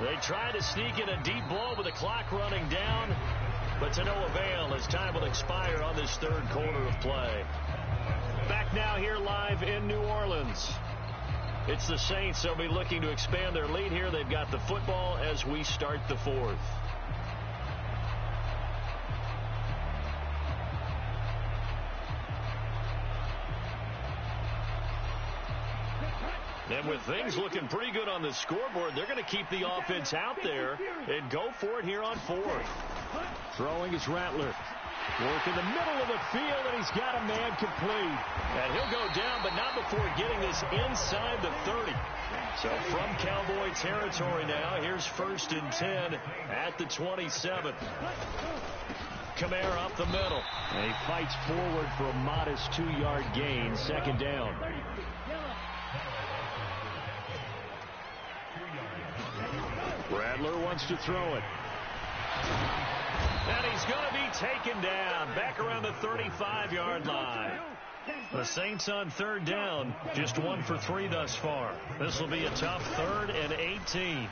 They try to sneak in a deep ball with the clock running down, but to no avail as time will expire on this 3rd quarter of play. Back now here live in New Orleans. It's the Saints. They'll be looking to expand their lead here. They've got the football as we start the 4th. And with things looking pretty good on the scoreboard, they're going to keep the offense out there and go for it here on 4th. Throwing is Rattler. Work in the middle of the field, and he's got a man complete. And he'll go down, but not before getting this inside the 30. So from Cowboy territory now, here's 1st and 10 at the 27. Kamara up the middle. And he fights forward for a modest 2-yard gain. 2nd down. Rattler wants to throw it. And he's going to be taken down back around the 35-yard line. The Saints on 3rd down, just 1 for 3 thus far. This will be a tough 3rd and 18.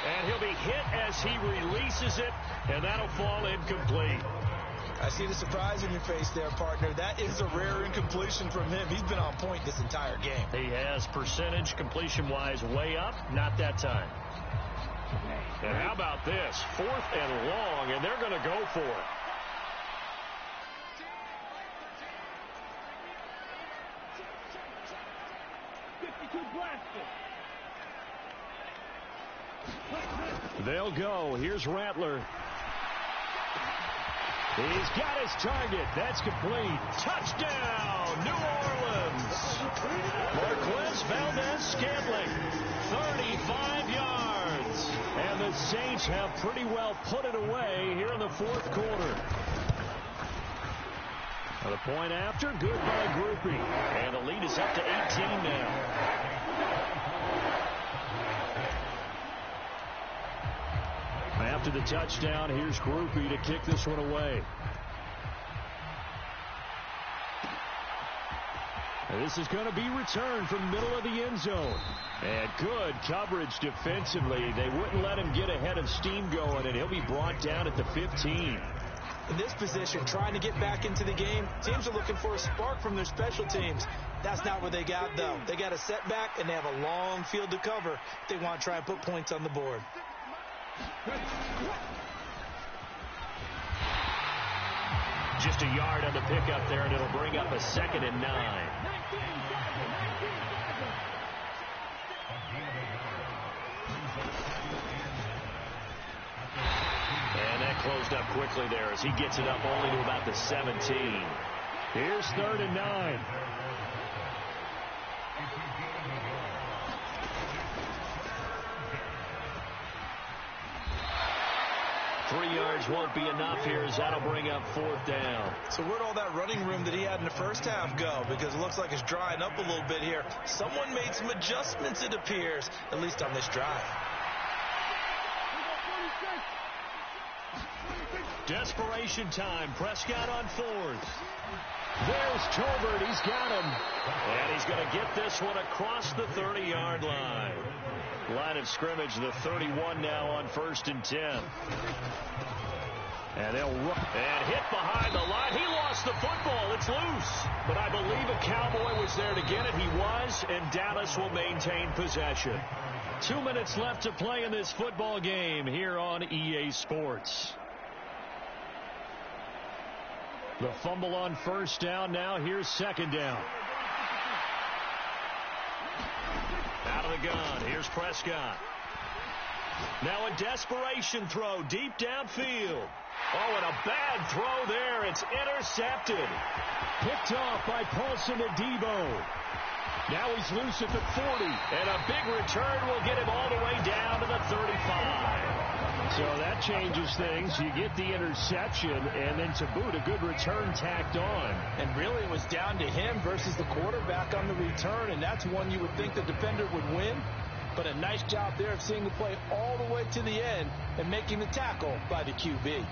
And he'll be hit as he releases it, and that'll fall incomplete. I see the surprise in your face there, partner. That is a rare incompletion from him. He's been on point this entire game. He has percentage completion-wise way up, not that time. And how about this? 4th and long, and they're going to go for it. They'll go. Here's Rattler. He's got his target. That's complete. Touchdown, New Orleans. Marquez Valdez-Scantling, 35 yards. And the Saints have pretty well put it away here in the 4th quarter. The point after, good by Groupie. And the lead is up to 18 now. After the touchdown, here's Groupie to kick this one away. And this is going to be returned from the middle of the end zone. And good coverage defensively. They wouldn't let him get ahead of steam going, and he'll be brought down at the 15. In this position, trying to get back into the game, teams are looking for a spark from their special teams. That's not what they got, though. They got a setback, and they have a long field to cover if they want to try and put points on the board. Just a yard on the pickup there, and it'll bring up a 2nd and 9. And that closed up quickly there as he gets it up only to about the 17. Here's 3rd and 9. Three yards won't be enough here as that'll bring up 4th down. So where'd all that running room that he had in the first half go? Because it looks like it's drying up a little bit here. Someone made some adjustments, it appears, at least on this drive. Desperation time. Prescott on 4th. There's Tolbert. He's got him. And he's going to get this one across the 30-yard line. Line of scrimmage, the 31 now on 1st and 10. And they'll run. And hit behind the line. He lost the football. It's loose. But I believe a Cowboy was there to get it. He was, and Dallas will maintain possession. 2 minutes left to play in this football game here on EA Sports. The fumble on 1st down. Now here's 2nd down. Out of the gun. Here's Prescott. Now a desperation throw deep downfield. Oh, and a bad throw there. It's intercepted. Picked off by Paulson Adebo. Now he's loose at the 40. And a big return will get him all the way down to the 35. So that changes things. You get the interception, and then to boot, a good return tacked on. And really it was down to him versus the quarterback on the return, and that's one you would think the defender would win. But a nice job there of seeing the play all the way to the end and making the tackle by the QB.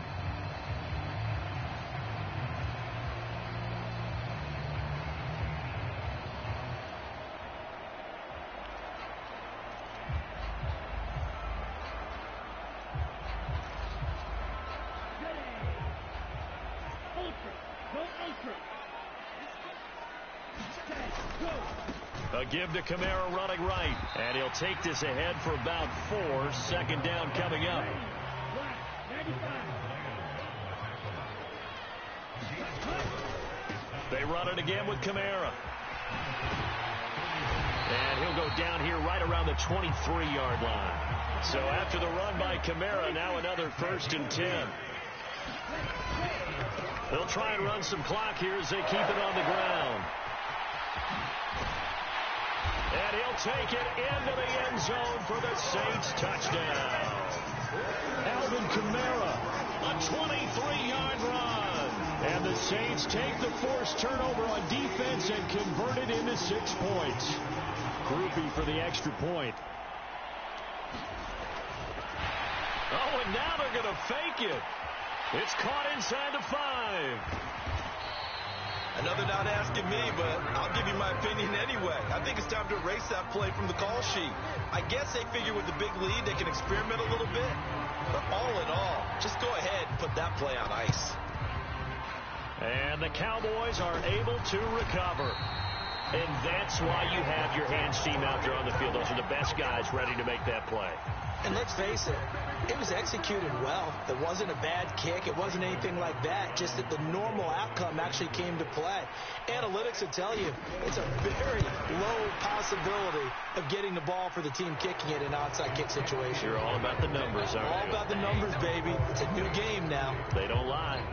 A give to Kamara running right. And he'll take this ahead for about 4. 2nd down coming up. They run it again with Kamara. And he'll go down here right around the 23-yard line. So after the run by Kamara, now another 1st and 10. They'll try and run some clock here as they keep it on the ground. And he'll take it into the end zone for the Saints touchdown. Alvin Kamara, a 23-yard run. And the Saints take the forced turnover on defense and convert it into 6 points. Groupie for the extra point. Oh, and now they're going to fake it. It's caught inside the 5. Another not asking me, but I'll give you my opinion anyway. I think it's time to erase that play from the call sheet. I guess they figure with the big lead they can experiment a little bit. But all in all, just go ahead and put that play on ice. And the Cowboys are able to recover. And that's why you have your hands team out there on the field. Those are the best guys ready to make that play. And let's face it, it was executed well. It wasn't a bad kick. It wasn't anything like that. Just that the normal outcome actually came to play. Analytics will tell you it's a very low possibility of getting the ball for the team kicking it in an onside kick situation. You're all about the numbers, aren't you? All about the numbers, baby. It's a new game now. They don't lie.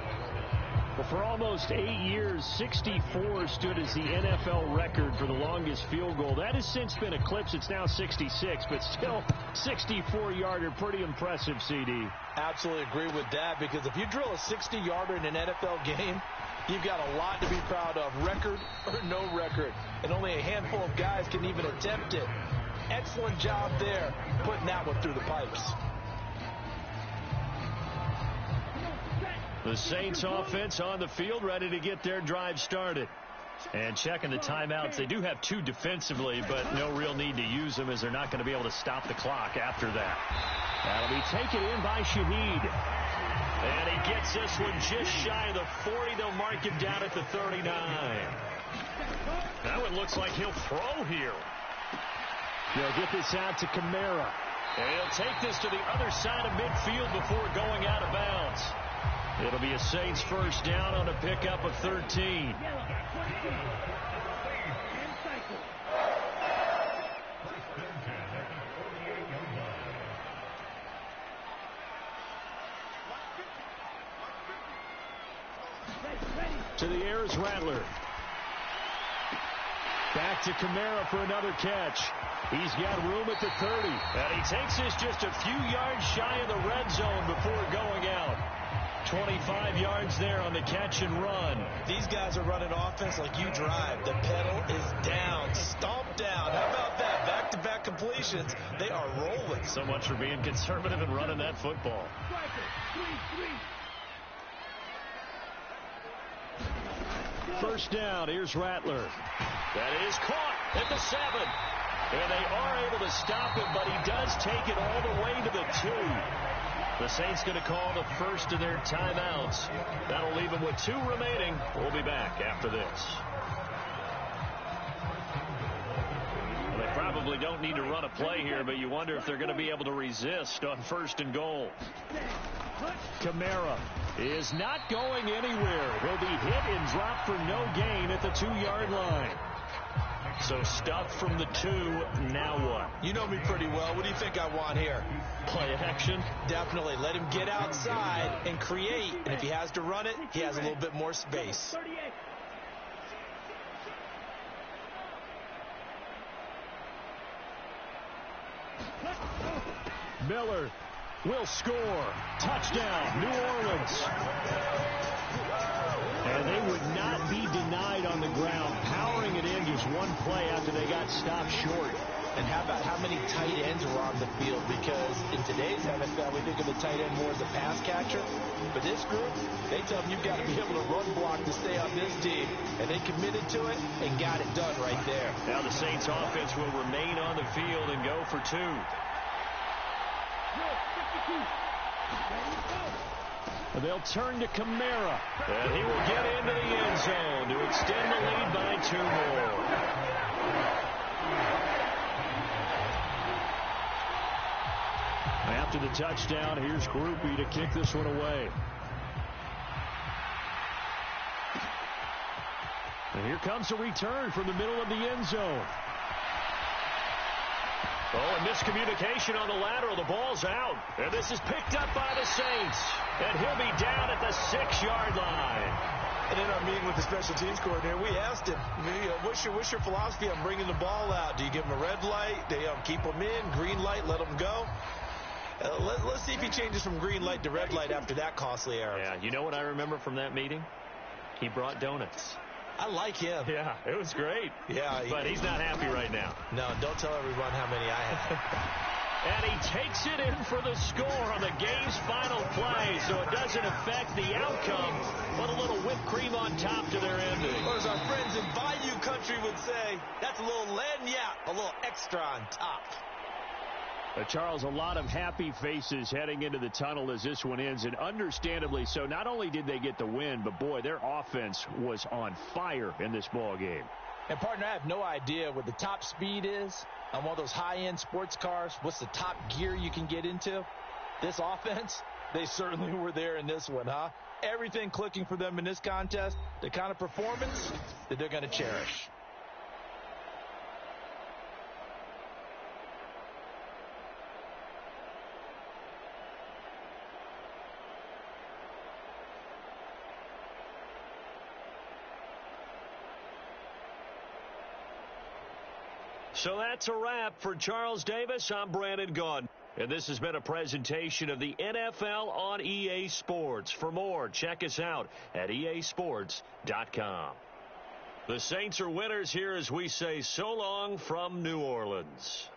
Well, for almost 8 years, 64 stood as the NFL record for the longest field goal. That has since been eclipsed. It's now 66, but still 64-yarder. Pretty impressive, CD. Absolutely agree with that, because if you drill a 60-yarder in an NFL game, you've got a lot to be proud of, record or no record. And only a handful of guys can even attempt it. Excellent job there, putting that one through the pipes. The Saints offense on the field, ready to get their drive started. And checking the timeouts. They do have 2 defensively, but no real need to use them as they're not going to be able to stop the clock after that. That'll be taken in by Shaheed. And he gets this one just shy of the 40. They'll mark him down at the 39. Now it looks like he'll throw here. They'll get this out to Kamara. And he'll take this to the other side of midfield before going out of bounds. It'll be a Saints first down on a pickup of 13. To the air is Rattler. Back to Kamara for another catch. He's got room at the 30. And he takes this just a few yards shy of the red zone before going out. 25 yards there on the catch and run. These guys are running offense like you drive. The pedal is down, stomped down. How about that? Back-to-back completions. They are rolling. So much for being conservative and running that football. First down, here's Rattler. That is caught at the 7. And they are able to stop him, but he does take it all the way to the 2. The Saints going to call the first of their timeouts. That'll leave them with 2 remaining. We'll be back after this. Well, they probably don't need to run a play here, but you wonder if they're going to be able to resist on first and goal. Kamara is not going anywhere. He'll be hit and dropped for no gain at the 2-yard line. So stuff from the 2. Now what? You know me pretty well. What do you think I want here? Play action? Definitely. Let him get outside and create. And if he has to run it, he has a little bit more space. Miller will score. Touchdown, New Orleans. And they would not be denied on the ground, powering it in just one play after they got stopped short. And how about how many tight ends were on the field? Because in today's NFL, we think of the tight end more as a pass catcher. But this group, they tell them you've got to be able to run block to stay on this team. And they committed to it and got it done right there. Now the Saints offense will remain on the field and go for 2. They'll turn to Kamara. And he will get into the end zone to extend the lead by 2 more. After the touchdown, here's Groupie to kick this one away. And here comes a return from the middle of the end zone. Oh, and miscommunication on the lateral. The ball's out. And this is picked up by the Saints. And he'll be down at the 6-yard line. And in our meeting with the special teams coordinator, we asked him, what's your philosophy on bringing the ball out? Do you give them a red light? Do you keep them in? Green light, let them go? Let's see if he changes from green light to red light after that costly error. Yeah, you know what I remember from that meeting? He brought donuts. I like him. Yeah, it was great. Yeah, but he's not happy right now. No, don't tell everyone how many I have. And he takes it in for the score on the game's final play, so it doesn't affect the outcome, but a little whipped cream on top to their ending. Or as our friends in Bayou Country would say, that's a little lagniappe, a little extra on top. Charles, a lot of happy faces heading into the tunnel as this one ends, and understandably so. Not only did they get the win, but, boy, their offense was on fire in this ball game. And, partner, I have no idea what the top speed is on one of those high-end sports cars. What's the top gear you can get into? This offense, they certainly were there in this one, huh? Everything clicking for them in this contest, the kind of performance that they're going to cherish. So that's a wrap for Charles Davis. I'm Brandon Gunn. And this has been a presentation of the NFL on EA Sports. For more, check us out at easports.com. The Saints are winners here as we say so long from New Orleans.